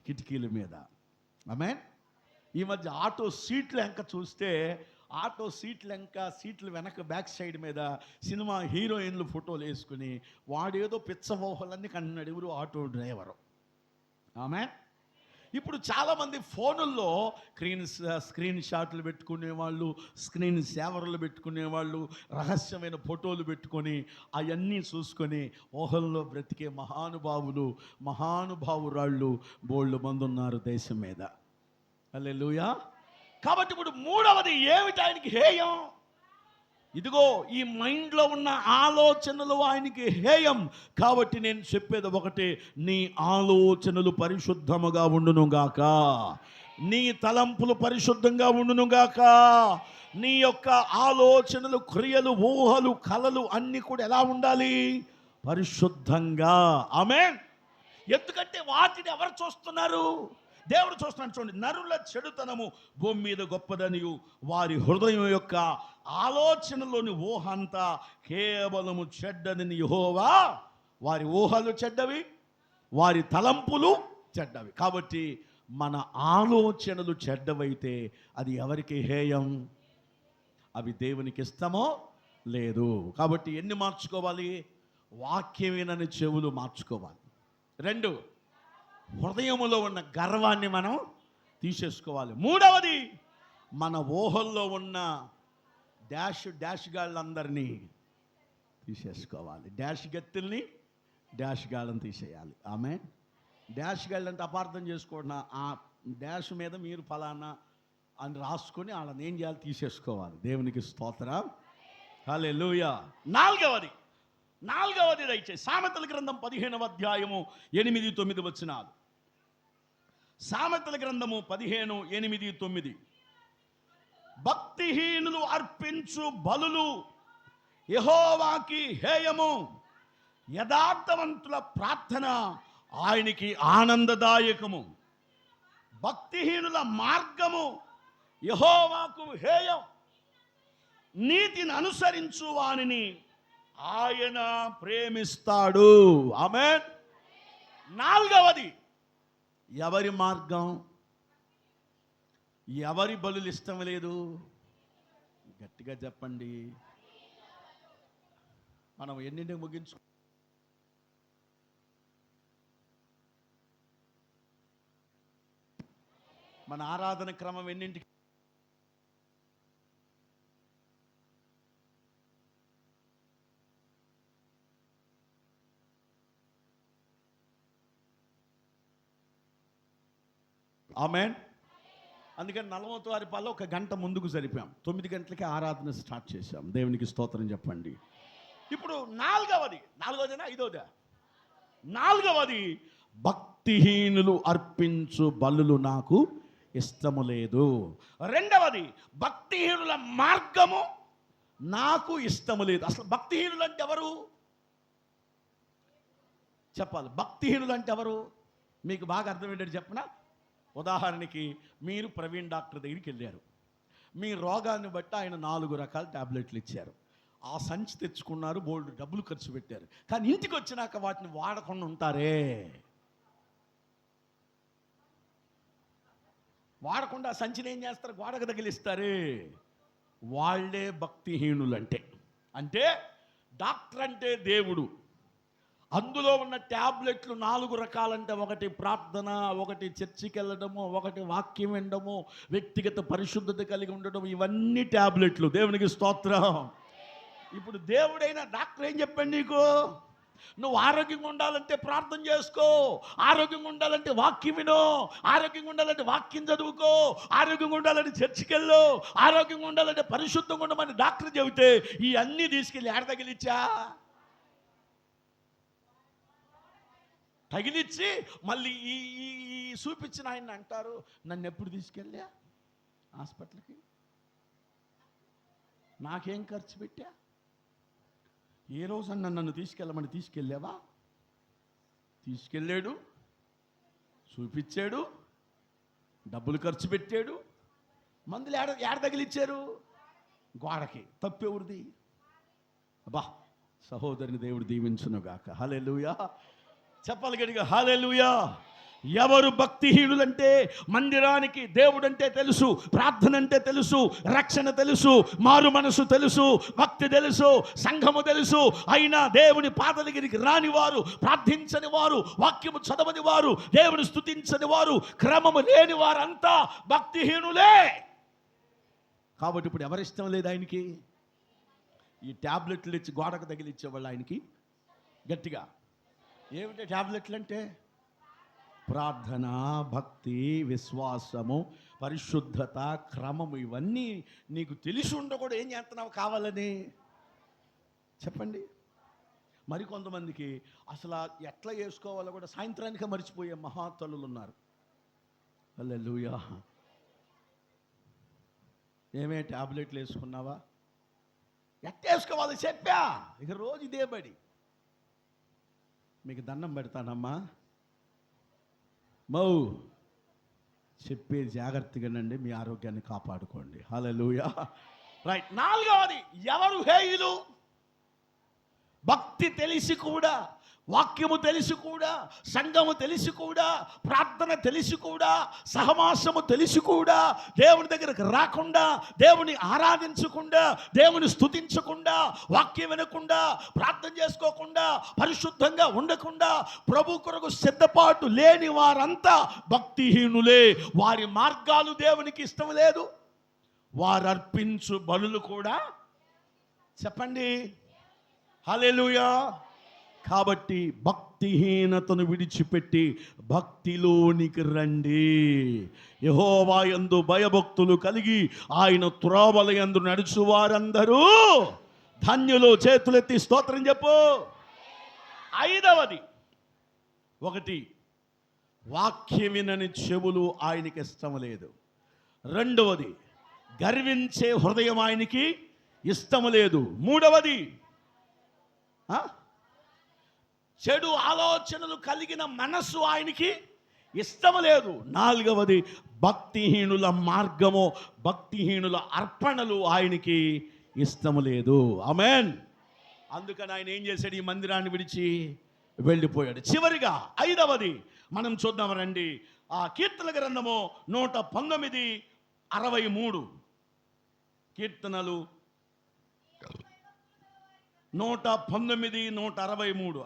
కిటికీల మీద. ఆమేన్. ఈ మధ్య ఆటో సీట్ల వెనక చూస్తే, ఆటో సీట్ల వెనక బ్యాక్ సైడ్ మీద సినిమా హీరోయిన్లు ఫోటోలు వేసుకుని వాడేదో పిచ్చమోహలన్నీ కంటున్నాడు. ఎవరు? Auto driver. ఆమేన్. ఇప్పుడు చాలామంది ఫోనుల్లో స్క్రీన్ షాట్లు పెట్టుకునేవాళ్ళు, స్క్రీన్ సేవర్లు పెట్టుకునేవాళ్ళు, రహస్యమైన ఫోటోలు పెట్టుకొని అవన్నీ చూసుకొని ఊహల్లో బ్రతికే మహానుభావురాళ్ళు బోళ్ళు మంది ఉన్నారు దేశం మీద. హల్లెలూయా. కాబట్టి ఇప్పుడు 3వది ఏమిటి ఆయనకి హేయం? ఇదిగో ఈ మైండ్లో ఉన్న ఆలోచనలు ఆయనకి హేయం. కాబట్టి నేను చెప్పేది ఒకటే, నీ ఆలోచనలు పరిశుద్ధముగా ఉండునుగాక, నీ తలంపులు పరిశుద్ధంగా ఉండునుగాక, నీ యొక్క ఆలోచనలు, క్రియలు, ఊహలు, కలలు అన్నీ కూడా ఎలా ఉండాలి? పరిశుద్ధంగా. ఆమేన్. ఎందుకంటే వాటిని ఎవరు చూస్తున్నారు? దేవుడు చూస్తున్నాడు. చూడండి, నరుల చెడుతనము భూమి మీద గొప్పదనియు వారి హృదయం యొక్క ఆలోచనలోని ఊహ అంతా కేవలము చెడ్డదని యెహోవా. వారి ఊహలు చెడ్డవి, వారి తలంపులు చెడ్డవి. కాబట్టి మన ఆలోచనలు చెడ్డవైతే అది ఎవరికి హేయం? అవి దేవునికి ఇష్టమో లేదు. కాబట్టి ఎన్ని మార్చుకోవాలి? వాక్యమేనని చెవులు మార్చుకోవాలి. 2, హృదయములో ఉన్న గర్వాన్ని మనం తీసేసుకోవాలి. 3వది, మన ఊహల్లో ఉన్న డాష్ గాళ్ళందరినీ తీసేసుకోవాలి. డాష్ గత్తుల్ని, డాష్ గాళ్ళని తీసేయాలి. ఆమె డాష్ గాళ్ళు అంటే అపార్థం చేసుకోండి, ఆ డాష్ మీద మీరు ఫలానా అని రాసుకొని వాళ్ళని ఏం చేయాలి? తీసేసుకోవాలి. దేవునికి స్తోత్రం. హల్లెలూయా. 4వది దయచేసి సామెతల గ్రంథం 15వ అధ్యాయము 8-9 వచనాలు. సామెతల గ్రంథము 15:8-9. భక్తిహీనులు అర్పించు బలులు యెహోవాకి హేయము, యథార్థవంతుల ప్రార్థన ఆయనకి ఆనందదాయకము. భక్తిహీనుల మార్గము యెహోవాకు హేయం, నీతిని అనుసరించు వానిని ఆయన ప్రేమిస్తాడు. ఆమేన్. 4వది, ఎవరి మార్గం, ఎవరి బలులు ఇష్టం లేదు? గట్టిగా చెప్పండి. మనం ఎన్నింటికి ముగించు మన ఆరాధన క్రమం ఎన్నింటికి? ఆమేన్. అందుకని 40 ఒక గంట ముందుకు జరిపాం. 9 గంటలకి ఆరాధన స్టార్ట్ చేశాం. దేవునికి స్తోత్రం చెప్పండి. ఇప్పుడు నాలుగవది భక్తిహీనులు అర్పించు బలులు నాకు ఇష్టము లేదు. రెండవది భక్తిహీనుల మార్గము నాకు ఇష్టము లేదు. అసలు భక్తిహీనులు అంటే ఎవరు చెప్పాలి? భక్తిహీనులు అంటే ఎవరు మీకు బాగా అర్థమయ్యేటట్టు చెప్పనా? ఉదాహరణకి మీరు ప్రవీణ్ డాక్టర్ దగ్గరికి వెళ్ళారు. మీ రోగాన్ని బట్టి ఆయన 4 రకాల టాబ్లెట్లు ఇచ్చారు. ఆ సంచి తెచ్చుకున్నారు, బోల్డ్ డబ్బులు ఖర్చు పెట్టారు. కానీ ఇంటికి వచ్చినాక వాటిని వాడకుండా ఉంటారే, వాడకుండా ఆ సంచిని ఏం చేస్తారు? గోడకు తగిలిస్తారే. వాళ్ళే భక్తిహీనులు. అంటే డాక్టర్ అంటే దేవుడు, అందులో ఉన్న ట్యాబ్లెట్లు 4 రకాలంటే ఒకటి ప్రార్థన, ఒకటి చర్చికి వెళ్ళడము, ఒకటి వాక్యం వినడము, వ్యక్తిగత పరిశుద్ధత కలిగి ఉండడం, ఇవన్నీ ట్యాబ్లెట్లు. దేవునికి స్తోత్రం. ఇప్పుడు దేవుడైన డాక్టర్ ఏం చెప్పండి నీకు? నువ్వు ఆరోగ్యంగా ఉండాలంటే ప్రార్థన చేసుకో, ఆరోగ్యంగా ఉండాలంటే వాక్యం విను, ఆరోగ్యంగా ఉండాలంటే వాక్యం చదువుకో, ఆరోగ్యంగా ఉండాలంటే చర్చికి వెళ్ళు, ఆరోగ్యంగా ఉండాలంటే పరిశుద్ధంగా ఉండమని డాక్టర్ చెబితే ఈ అన్నీ తీసుకెళ్ళి ఏడ తగిలిచ్చి మళ్ళీ ఈ చూపించిన ఆయన అంటారు, నన్ను ఎప్పుడు తీసుకెళ్ళా హాస్పిటల్కి? నాకేం ఖర్చు పెట్టా? ఏ రోజన్నా నన్ను తీసుకెళ్ళమని తీసుకెళ్ళావా? తీసుకెళ్ళాడు, చూపించాడు, డబ్బులు ఖర్చు పెట్టాడు, మందులు ఏడ తగిలిచ్చారు? గోడకి. తప్పెవరిది? అబ్బా, సహోదరిని దేవుడు దీవించునుగాక. హల్లెలూయా. చెప్పాలి గట్టిగా హల్లెలూయా. ఎవరు భక్తిహీనులంటే మందిరానికి దేవుడంటే తెలుసు, ప్రార్థన అంటే తెలుసు, రక్షణ తెలుసు, మారు మనసు తెలుసు, భక్తి తెలుసు, సంఘము తెలుసు, అయినా దేవుని పాద దగ్గరికి రాని వారు, ప్రార్థించని వారు, వాక్యము చదవని వారు, దేవుని స్తుతించని వారు, క్రమము లేని వారంతా భక్తిహీనులే. కాబట్టి ఇప్పుడు ఎవరిష్టం లేదు ఆయనకి? ఈ ట్యాబ్లెట్లు ఇచ్చి గోడకు తగిలిచ్చేవాళ్ళు ఆయనకి గట్టిగా. ఏమిటి ట్యాబ్లెట్లు అంటే? ప్రార్థన, భక్తి, విశ్వాసము, పరిశుద్ధత, క్రమము, ఇవన్నీ నీకు తెలిసి ఉండకూడదు. ఏం చేస్తున్నావు కావాలని చెప్పండి. మరికొంతమందికి అసలు ఎట్లా చేసుకోవాలో కూడా సాయంత్రానికే మర్చిపోయే మహాతల్లులు ఉన్నారు. హల్లెలూయా. ఏమే ట్యాబ్లెట్లు వేసుకున్నావా? ఎట్లా వేసుకోవాలి చెప్పా, ఇక రోజు ఇదే బడి. మీకు దండం పెడతానమ్మా, చెప్పేది జాగ్రత్తగానండి, మీ ఆరోగ్యాన్ని కాపాడుకోండి. హల్లెలూయా. రైట్. నాలుగవది ఎవరు హేయులు? భక్తి తెలిసి కూడా, వాక్యము తెలిసి కూడా, సంఘము తెలిసి కూడా, ప్రార్థన తెలిసి కూడా, సహవాసము తెలిసి కూడా దేవుని దగ్గరకు రాకుండా, దేవుని ఆరాధించకుండా, దేవుని స్తుతించకుండా, వాక్యం వినకుండా, ప్రార్థన చేసుకోకుండా, పరిశుద్ధంగా ఉండకుండా, ప్రభు కొరకు సిద్ధపాటు లేని వారంతా భక్తిహీనులే. వారి మార్గాలు దేవునికి ఇష్టం లేదు. వారు అర్పించు బలులు కూడా చెప్పండి హల్లెలూయా. కాబట్టి భక్తిహీనతను విడిచిపెట్టి భక్తిలోనికి రండి. యెహోవా యందు భయభక్తులు కలిగి ఆయన త్రోవల యందు నడుచు వారందరూ ధన్యులు. చేతులెత్తి స్తోత్రం చెప్పు. ఐదవది, ఒకటి వాక్యం వినని చెవులు ఆయనకి ఇష్టం లేదు. రెండవది గర్వించే హృదయం ఆయనకి ఇష్టం లేదు. మూడవది చెడు ఆలోచనలు కలిగిన మనస్సు ఆయనకి ఇష్టం లేదు. నాలుగవది భక్తిహీనుల మార్గము, భక్తిహీనుల అర్పణలు ఆయనకి ఇష్టం లేదు. ఆమేన్. అందుకని ఆయన ఏం చేశాడు? ఈ మందిరాన్ని విడిచి వెళ్ళిపోయాడు. చివరిగా ఐదవది మనం చూద్దాం రండి. ఆ కీర్తన గ్రంథము 119:63. కీర్తనలు 119, 163.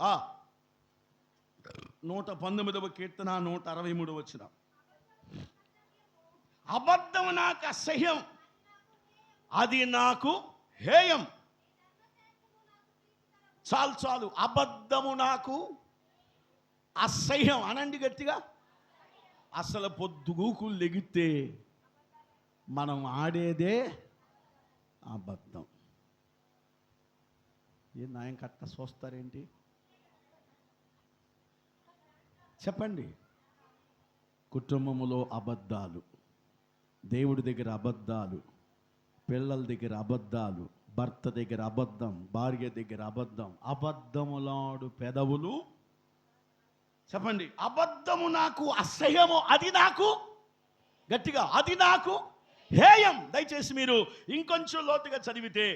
119వ కీర్తన 163 వచ్చిన. అబద్ధము నాకు అసహ్యం, అది నాకు హేయం. చాలు చాలు, అబద్ధము నాకు అసహ్యం అనండి గట్టిగా. అసలు పొద్దుగూకులు లెగితే మనం ఆడేదే అబద్ధం. ఏ నాయం కట్ట చూస్తారేంటి చెప్పండి. కుటుంబములో అబద్ధాలు, దేవుడి దగ్గర అబద్ధాలు, పిల్లల దగ్గర అబద్ధాలు, భర్త దగ్గర అబద్ధం, భార్య దగ్గర అబద్ధం. అబద్ధములాడు పెదవులు, చెప్పండి, అబద్ధము నాకు అసహ్యము, అది నాకు, గట్టిగా, అది నాకు హేయం. దయచేసి మీరు ఇంకొంచెం లోతుగా చదివితే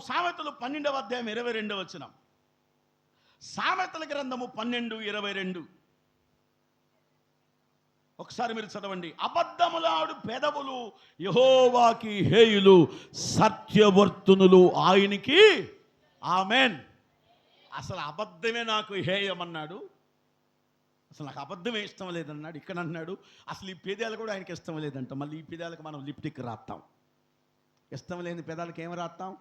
సామెతలు 12వ అధ్యాయం 22వ వచనం. సామెతల గ్రంథము 12:22 ఒకసారి మీరు చదవండి. అబద్ధములాడు పెదవులు యెహోవాకి హేయులు, సత్యవర్తునులు ఆయనకి ఆమేన్. అసలు అబద్ధమే నాకు హేయం అన్నాడు. అసలు నాకు అబద్ధమే ఇష్టం లేదన్నాడు. ఇక్కడ అన్నాడు అసలు ఈ పెదాలు కూడా ఆయనకి ఇష్టం లేదంట. మళ్ళీ ఈ పెదాలకు మనం లిప్టిక్ రాస్తాం. ఇష్టం లేని పెదాలకు ఏమి రాస్తాం?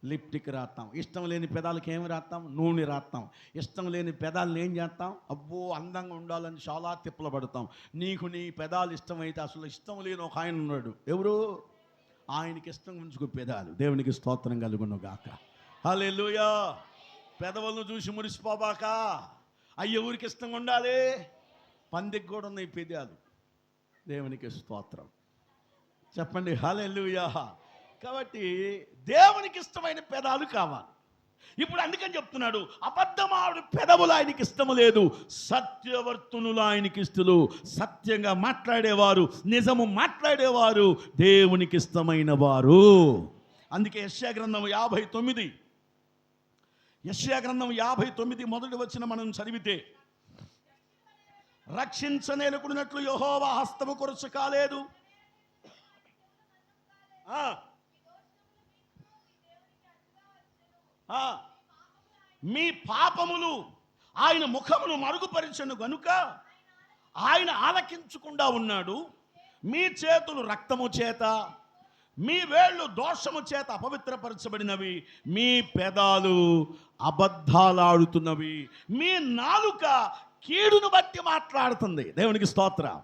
లిప్టిక్ రాస్తాం. ఇష్టం లేని పెదాలకు ఏమి రాస్తాం? నూనె రాస్తాం. ఇష్టం లేని పెదాలను ఏం చేస్తాం? అబ్బో అందంగా ఉండాలని చాలా తిప్పలు పడతాం. నీకు నీ పెదాలు ఇష్టమైతే అసలు ఇష్టం లేని ఒక ఆయన ఉన్నాడు. ఎవరు? ఆయనకి ఇష్టం ఉంచుకో పెదాలు. దేవునికి స్తోత్రం కలుగును గాక. హల్లెలూయా. పెదవులను చూసి మురిసిపోబాక. అయ్యో ఊరికి ఇష్టంగా ఉండాలి. పందికి కూడా ఉన్నాయి పెదాలు. దేవునికి స్తోత్రం చెప్పండి. హల్లెలూయా. కాబట్టి దేవునికి ఇష్టమైన పెదాలు కావాలి. ఇప్పుడు అందుకని చెప్తున్నాడు, అబద్ధమాడు పెదవులు ఆయనకి ఇష్టము లేదు, సత్యవర్తునులు ఆయనకి ఇష్టలు. సత్యంగా మాట్లాడేవారు, నిజము మాట్లాడేవారు దేవునికి ఇష్టమైన వారు. అందుకే యెషయా గ్రంథం 59 మొదటి వచనం మనం చదివితే, రక్షించనేలుకున్నట్లు యెహోవా హస్తము కొరచ కాలేదు, మీ పాపములు ఆయన ముఖమును మరుగుపరిచెను గనుక ఆయన ఆలకించకుండా ఉన్నాడు. మీ చేతులు రక్తము చేత, మీ వేళ్ళు దోషము చేత అపవిత్రపరచబడినవి, మీ పెదాలు అబద్ధాలాడుతున్నవి, మీ నాలుక కీడును బట్టి మాట్లాడుతుంది. దేవునికి స్తోత్రం.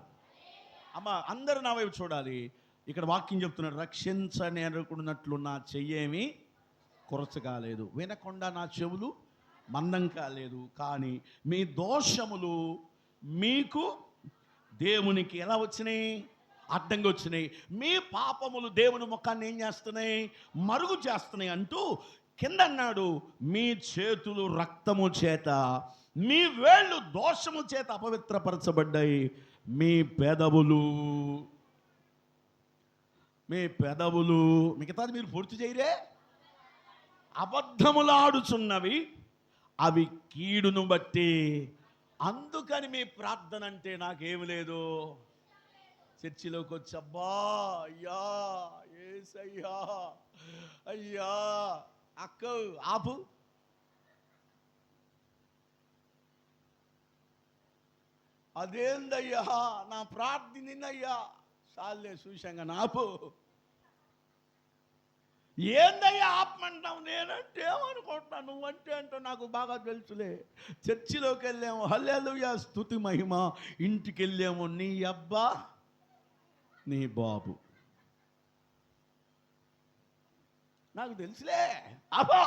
అమ్మ అందరూ నా వైపు చూడాలి. ఇక్కడ వాక్యం చెప్తున్నాడు, రక్షించనేరుకున్నట్లు నా చెయ్యేమి కొరచ కాలేదు, వినకుండా నా చెవులు మందం కాలేదు. కానీ మీ దోషములు మీకు దేవునికి ఎలా వచ్చినాయి? అడ్డంగా వచ్చినాయి. మీ పాపములు దేవుని ముఖాన్ని ఏం చేస్తున్నాయి? మరుగు చేస్తున్నాయి అంటూ కింద అన్నాడు, మీ చేతులు రక్తము చేత, మీ వేళ్ళు దోషము చేత అపవిత్రపరచబడ్డాయి, మీ పెదవులు మిగతాది మీరు పూర్తి చేయరే, అబద్ధములాడుచున్నవి, అవి కీడును బట్టి. అందుకని మీ ప్రార్థన అంటే నాకేమి లేదు. చర్చిలోకి వచ్చి అబ్బా అయ్యా ఏసయ్యా అయ్యా అక్క ఆపు, అదేందయ్యా నా ప్రార్థనయ్యా చాలే చూశాంగా నాపు, ఏందయ్యా ఆపమంటావు? నేనంటే ఏమనుకుంటున్నాను, నువ్వంటే అంటూ నాకు బాగా తెలుసులే. చర్చిలోకి వెళ్ళాము, హల్లెలూయా స్తుతి మహిమ. ఇంటికి వెళ్ళాము, నీ అబ్బా నీ బాబు, నాకు తెలుసులే. అబ్బా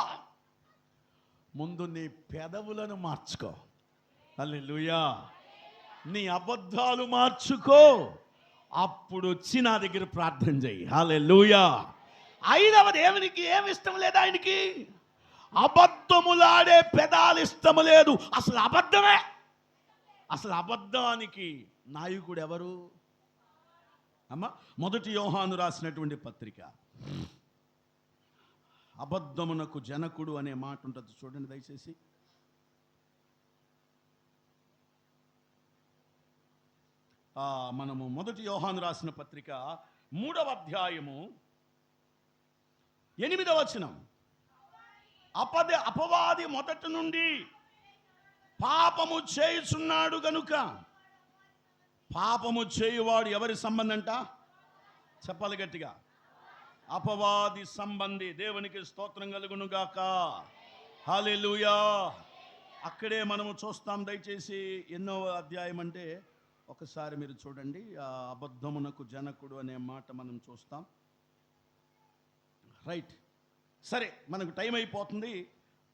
ముందు నీ పెదవులను మార్చుకో. హల్లెలూయా. నీ అబద్ధాలు మార్చుకో, అప్పుడు వచ్చి నా దగ్గర ప్రార్థన చెయ్యి. హల్లెలూయా. ఐదవది ఏమినికి ఏమి ఇష్టం లేదు ఆయనకి? అబద్ధములాడే పెదాలు ఇష్టము లేదు. అసలు అబద్ధమే. అసలు అబద్ధానికి నాయకుడు ఎవరు? అమ్మ మొదటి యోహాను రాసినటువంటి పత్రిక, అబద్ధమునకు జనకుడు అనే మాట ఉంటుంది చూడండి దయచేసి. మనము మొదటి యోహాను రాసిన పత్రిక 3వ అధ్యాయము 8వ వచనం. అపవాది మొదటి నుండి పాపము చేయుచున్నాడు గనుక, పాపము చేయువాడు ఎవరి సంబంధంట? చెప్పాలి గట్టిగా. అపవాది సంబంధి. దేవునికి స్తోత్రం కలుగును గాక. హల్లెలూయా. అక్కడే మనము చూస్తాం. దయచేసి ఎన్నో అధ్యాయం అంటే ఒకసారి మీరు చూడండి. అబద్ధమునకు జనకుడు అనే మాట మనం చూస్తాం. రైట్, సరే, మనకు టైం అయిపోతుంది.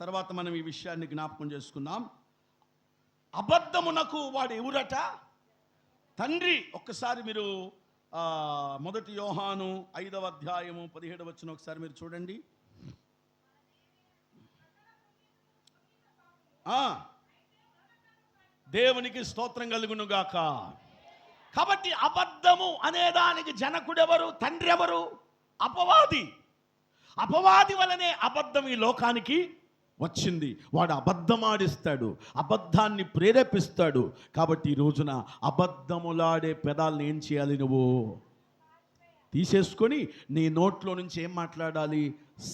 తర్వాత మనం ఈ విషయాన్ని జ్ఞాపకం చేసుకుందాం. అబద్ధమునకు వాడు ఎవరట? తండ్రి. ఒక్కసారి మీరు 1 యోహాను 5వ అధ్యాయము 17వ వచనం ఒకసారి మీరు చూడండి. దేవునికి స్తోత్రం కలుగును గాక. కాబట్టి అబద్ధము అనేదానికి జనకుడెవరు? తండ్రి ఎవరు? అపవాది. అపవాది వలనే అబద్ధం ఈ లోకానికి వచ్చింది. వాడు అబద్ధమాడిస్తాడు, అబద్ధాన్ని ప్రేరేపిస్తాడు. కాబట్టి ఈ రోజున అబద్ధములాడే పెదాలను ఏం చేయాలి? నువ్వు తీసేసుకొని నీ నోట్లో నుంచి ఏం మాట్లాడాలి?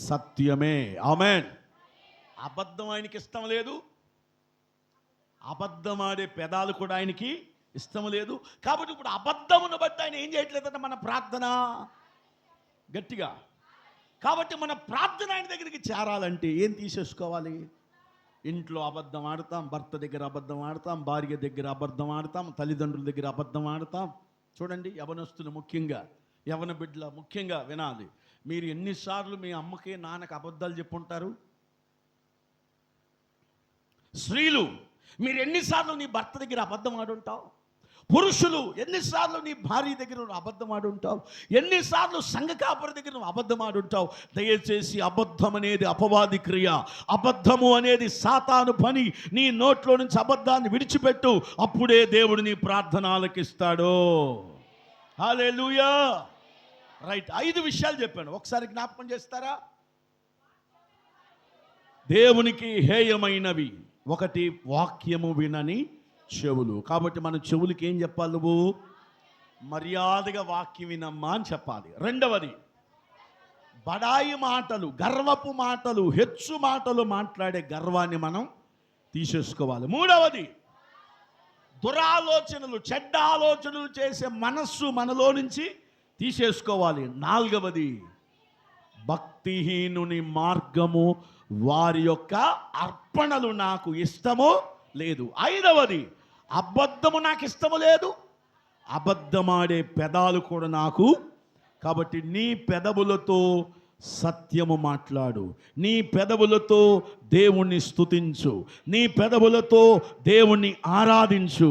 సత్యమే. ఆమేన్. అబద్ధం ఆయనకి ఇష్టం లేదు, అబద్ధమాడే పెదాలు కూడా ఆయనకి ఇష్టం లేదు. కాబట్టి ఇప్పుడు అబద్ధమును బట్టి ఆయన ఏం చేయట్లేదంటే మన ప్రార్థన గట్టిగా. కాబట్టి మన ప్రార్థన ఆయన దగ్గరికి చేరాలంటే ఏం తీసేసుకోవాలి? ఇంట్లో అబద్ధం ఆడతాం, భర్త దగ్గర అబద్ధం ఆడతాం, భార్య దగ్గర అబద్ధం ఆడతాం, తల్లిదండ్రుల దగ్గర అబద్ధం ఆడతాం. చూడండి, యవనస్తులు ముఖ్యంగా, యవన బిడ్డల ముఖ్యంగా వినాలి. మీరు ఎన్నిసార్లు మీ అమ్మకి నాన్నకి అబద్ధాలు చెప్పుంటారు? స్త్రీలు, మీరు ఎన్నిసార్లు నీ భర్త దగ్గర అబద్ధం ఆడుంటావు? పురుషులు, ఎన్నిసార్లు నీ భార్య దగ్గర నువ్వు అబద్ధం ఆడుంటావు? ఎన్నిసార్లు సంఘ కాపరి దగ్గర నువ్వు అబద్ధం ఆడుంటావు? దయచేసి అబద్ధం అనేది అపవాది క్రియ, అబద్ధము అనేది సాతాను పని. నీ నోట్లో నుంచి అబద్ధాన్ని విడిచిపెట్టు, అప్పుడే దేవుడు నీ ప్రార్థన ఆలకిస్తాడు. హల్లెలూయా. రైట్, 5 విషయాలు చెప్పాను, ఒకసారి జ్ఞాపకం చేస్తారా? దేవునికి హేయమైనవి. 1, వాక్యము వినని చెవులు. కాబట్టి మన చెవులకి ఏం చెప్పాలి? నువ్వు మర్యాదగా వాక్యం వినమ్మా అని చెప్పాలి. 2వది, బడాయి మాటలు, గర్వపు మాటలు, హెచ్చు మాటలు మాట్లాడే గర్వాన్ని మనం తీసేసుకోవాలి. 3వది, దురాలోచనలు, చెడ్డ ఆలోచనలు చేసే మనస్సు మనలో నుంచి తీసేసుకోవాలి. 4వది, భక్తిహీనుని మార్గము, వారి యొక్క అర్పణలు నాకు ఇష్టము లేదు. 5వది, అబద్ధము నాకు ఇష్టము లేదు, అబద్ధమాడే పెదాలు కూడా నాకు. కాబట్టి నీ పెదవులతో సత్యము మాట్లాడు, నీ పెదవులతో దేవుణ్ణి స్తుతించు, నీ పెదవులతో దేవుణ్ణి ఆరాధించు.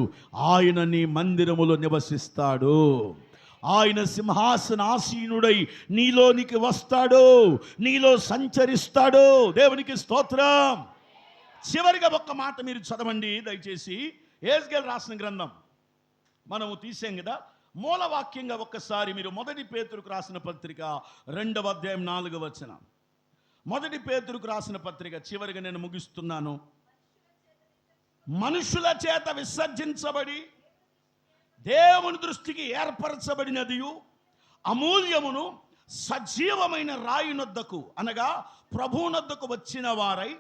ఆయన నీ మందిరములో నివసిస్తాడు. ఆయన సింహాసనాసీనుడై నీలోనికి వస్తాడు, నీలో సంచరిస్తాడు. దేవునికి స్తోత్రం. చివరిగా ఒక్క మాట మీరు చదవండి దయచేసి. యేస్కేలు రాసిన గ్రంథం మనము తీసాం కదా, మూలవాక్యంగా ఒక్కసారి మీరు 1 పేతురుకు రాసిన పత్రిక 2వ అధ్యాయం 4వ వచనం. 1 పేతురుకు రాసిన పత్రిక, చివరిగా నేను ముగిస్తున్నాను. మనుషుల చేత విసర్జించబడి దేవుని దృష్టికి ఏర్పరచబడినదియు అమూల్యమును సజీవమైన రాయినొద్దకు, అనగా ప్రభువునొద్దకు వచ్చిన వారై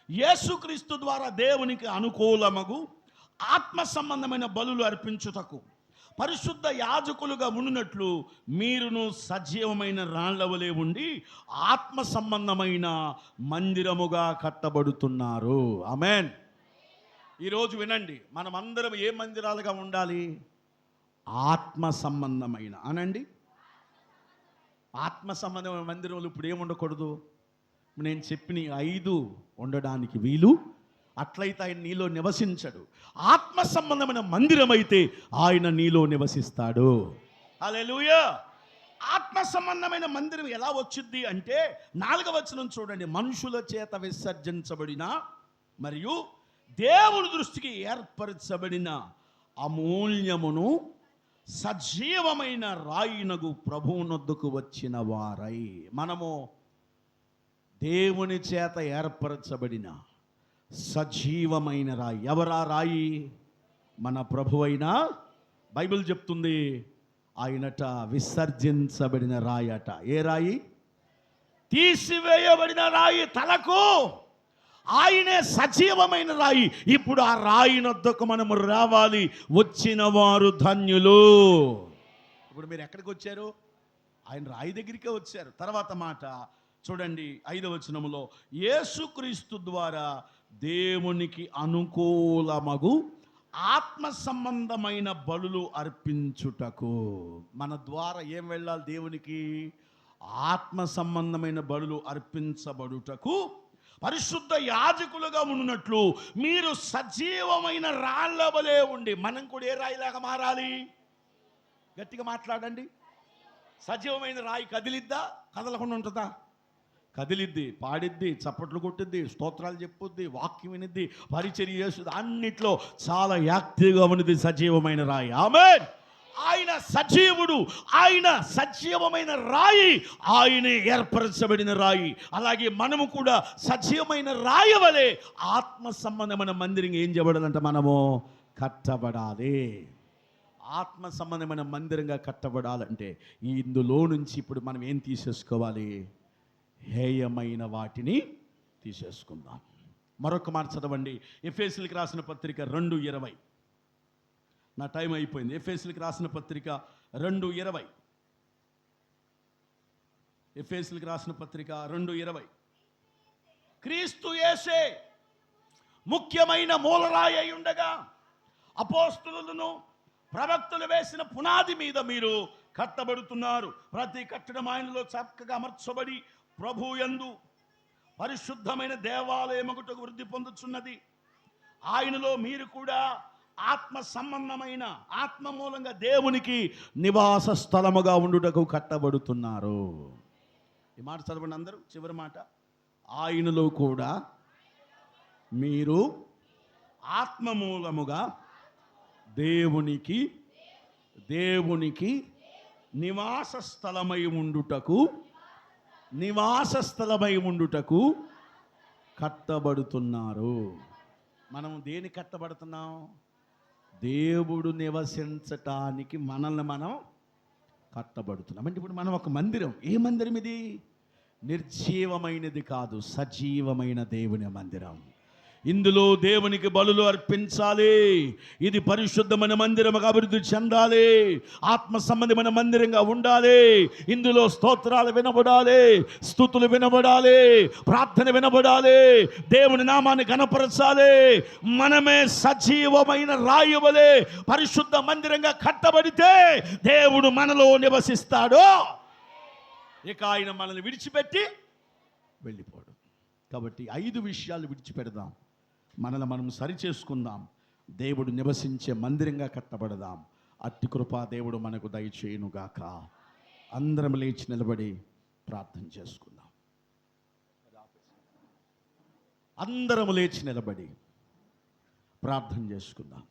యేసుక్రీస్తు ద్వారా దేవునికి అనుకూలమగు ఆత్మ సంబంధమైన బలులు అర్పించుటకు పరిశుద్ధ యాజకులుగా ఉండినట్లు మీరును సజీవమైన రాళ్లవలే ఉండి ఆత్మ సంబంధమైన మందిరముగా కట్టబడుతున్నారు. ఆమేన్. ఈరోజు వినండి, మనమందరం ఏ మందిరాలుగా ఉండాలి? ఆత్మ సంబంధమైన. అనండి, ఆత్మ సంబంధమైన మందిరంలో ఇప్పుడు ఏముండకూడదు? నేను చెప్పిన 5 ఉండడానికి వీలు. అట్లయితే ఆయన నీలో నివసించడు. ఆత్మ సంబంధమైన మందిరం అయితే ఆయన నీలో నివసిస్తాడు. హల్లెలూయా. ఆత్మ సంబంధమైన మందిరం ఎలా వచ్చింది అంటే 4వ వచనం చూడండి. మనుషుల చేత విసర్జించబడిన మరియు దేవుని దృష్టికి ఏర్పరచబడిన అమూల్యమును సజీవమైన రాయినగు ప్రభువునొద్దకు వచ్చిన వారై. మనము దేవుని చేత ఏర్పరచబడిన సజీవమైన రాయి. ఎవరా రాయి? మన ప్రభువైన బైబిల్ చెప్తుంది ఆయనట విసర్జించబడిన రాయట. ఏ రాయి? తీసివేయబడిన రాయి తలకు ఆయనే సజీవమైన రాయి. ఇప్పుడు ఆ రాయినొద్దకు మనము రావాలి. వచ్చిన వారు ధన్యులు. ఇప్పుడు మీరు ఎక్కడికి వచ్చారు? ఆయన రాయి దగ్గరికే వచ్చారు. తర్వాత మాట చూడండి 5వ వచనములో, యేసుక్రీస్తు ద్వారా దేవునికి అనుకూలమగు ఆత్మ సంబంధమైన బలులు అర్పించుటకు. మన ద్వారా ఏం వెళ్ళాలి దేవునికి? ఆత్మ సంబంధమైన బలులు అర్పించబడుటకు పరిశుద్ధ యాజకులుగా ఉన్నట్లు మీరు సజీవమైన రాళ్ళ వలె ఉండి. మనం కూడా ఏ రాయిలాగా మారాలి? గట్టిగా మాట్లాడండి. సజీవమైన రాయి కదిలిద్దా? కదలకుండా ఉంటుందా? కదిలిద్ది, పాడిద్ది, చప్పట్లు కొట్టిద్ది, స్తోత్రాలు చెప్పుద్ది, వాక్యం వినిద్ది, పరిచర్య చేస్తుంది. అన్నిట్లో చాలా యాక్టివ్గా ఉన్నది సజీవమైన రాయి. ఆమేన్. ఆయన సజీవుడు, ఆయన సజీవమైన రాయి, ఆయనే ఏర్పరచబడిన రాయి. అలాగే మనము కూడా సజీవమైన రాయి వలె ఆత్మ సంబంధమైన మందిరం ఏం చేయబడాలంటే మనము కట్టబడాలి. ఆత్మ సంబంధమైన మందిరంగా కట్టబడాలంటే ఇందులో నుంచి ఇప్పుడు మనం ఏం తీసేసుకోవాలి? హేయమైన వాటిని తీసేసుకుందాం. మరొక మాట చదవండి. ఎఫెసీయులకు రాసిన పత్రిక 2:20. నా టైం అయిపోయింది. ఎఫెసీయులకు రాసిన పత్రిక 2:20. ఎఫెసీయులకు రాసిన పత్రిక 2:20. క్రీస్తు యేసే ముఖ్యమైన మూలరాయి అయి ఉండగా అపోస్తలులను ప్రవక్తలు వేసిన పునాది మీద మీరు కట్టబడుతున్నారు. ప్రతి కట్టడం ఆయనలో చక్కగా అమర్చబడి ప్రభు యందు పరిశుద్ధమైన దేవాలయముటకు వృద్ధి పొందుచున్నది. ఆయనలో మీరు కూడా ఆత్మ సంబంధమైన ఆత్మ మూలంగా దేవునికి నివాస స్థలముగా ఉండుటకు కట్టబడుతున్నారు. ఈ మాట చదవండి అందరూ. చివరి మాట, ఆయనలో కూడా మీరు ఆత్మ మూలముగా దేవునికి నివాస స్థలమై ఉండుటకు కట్టబడుతున్నారు. మనం దేని కట్టబడుతున్నాం? దేవుడు నివసించటానికి మనల్ని మనం కట్టబడుతున్నాం. అంటే ఇప్పుడు మనం ఒక మందిరం. ఏ మందిరం ఇది? నిర్జీవమైనది కాదు, సజీవమైన దేవుని మందిరం. ఇందులో దేవునికి బలులు అర్పించాలి. ఇది పరిశుద్ధమైన మందిరముగా అభివృద్ధి చెందాలి. ఆత్మ సంబంధమైన మందిరంగా ఉండాలి. ఇందులో స్తోత్రాలు వినబడాలి, స్తుతులు వినబడాలి, ప్రార్థన వినబడాలి, దేవుని నామాన్ని ఘనపరచాలి. మనమే సజీవమైన రాయి వలె పరిశుద్ధ మందిరంగా కట్టబడితే దేవుడు మనలో నివసిస్తాడు. ఇక ఆయన మనల్ని విడిచిపెట్టి వెళ్ళిపోడు. కాబట్టి 5 విషయాలు విడిచిపెడదాం. మనల్ని మనం సరిచేసుకుందాం. దేవుడు నివసించే మందిరంగా కట్టబడదాం. అట్టి కృప దేవుడు మనకు దయచేయునుగాక. అందరం లేచి నిలబడి ప్రార్థన చేసుకుందాం. అందరం లేచి నిలబడి ప్రార్థన చేసుకుందాం.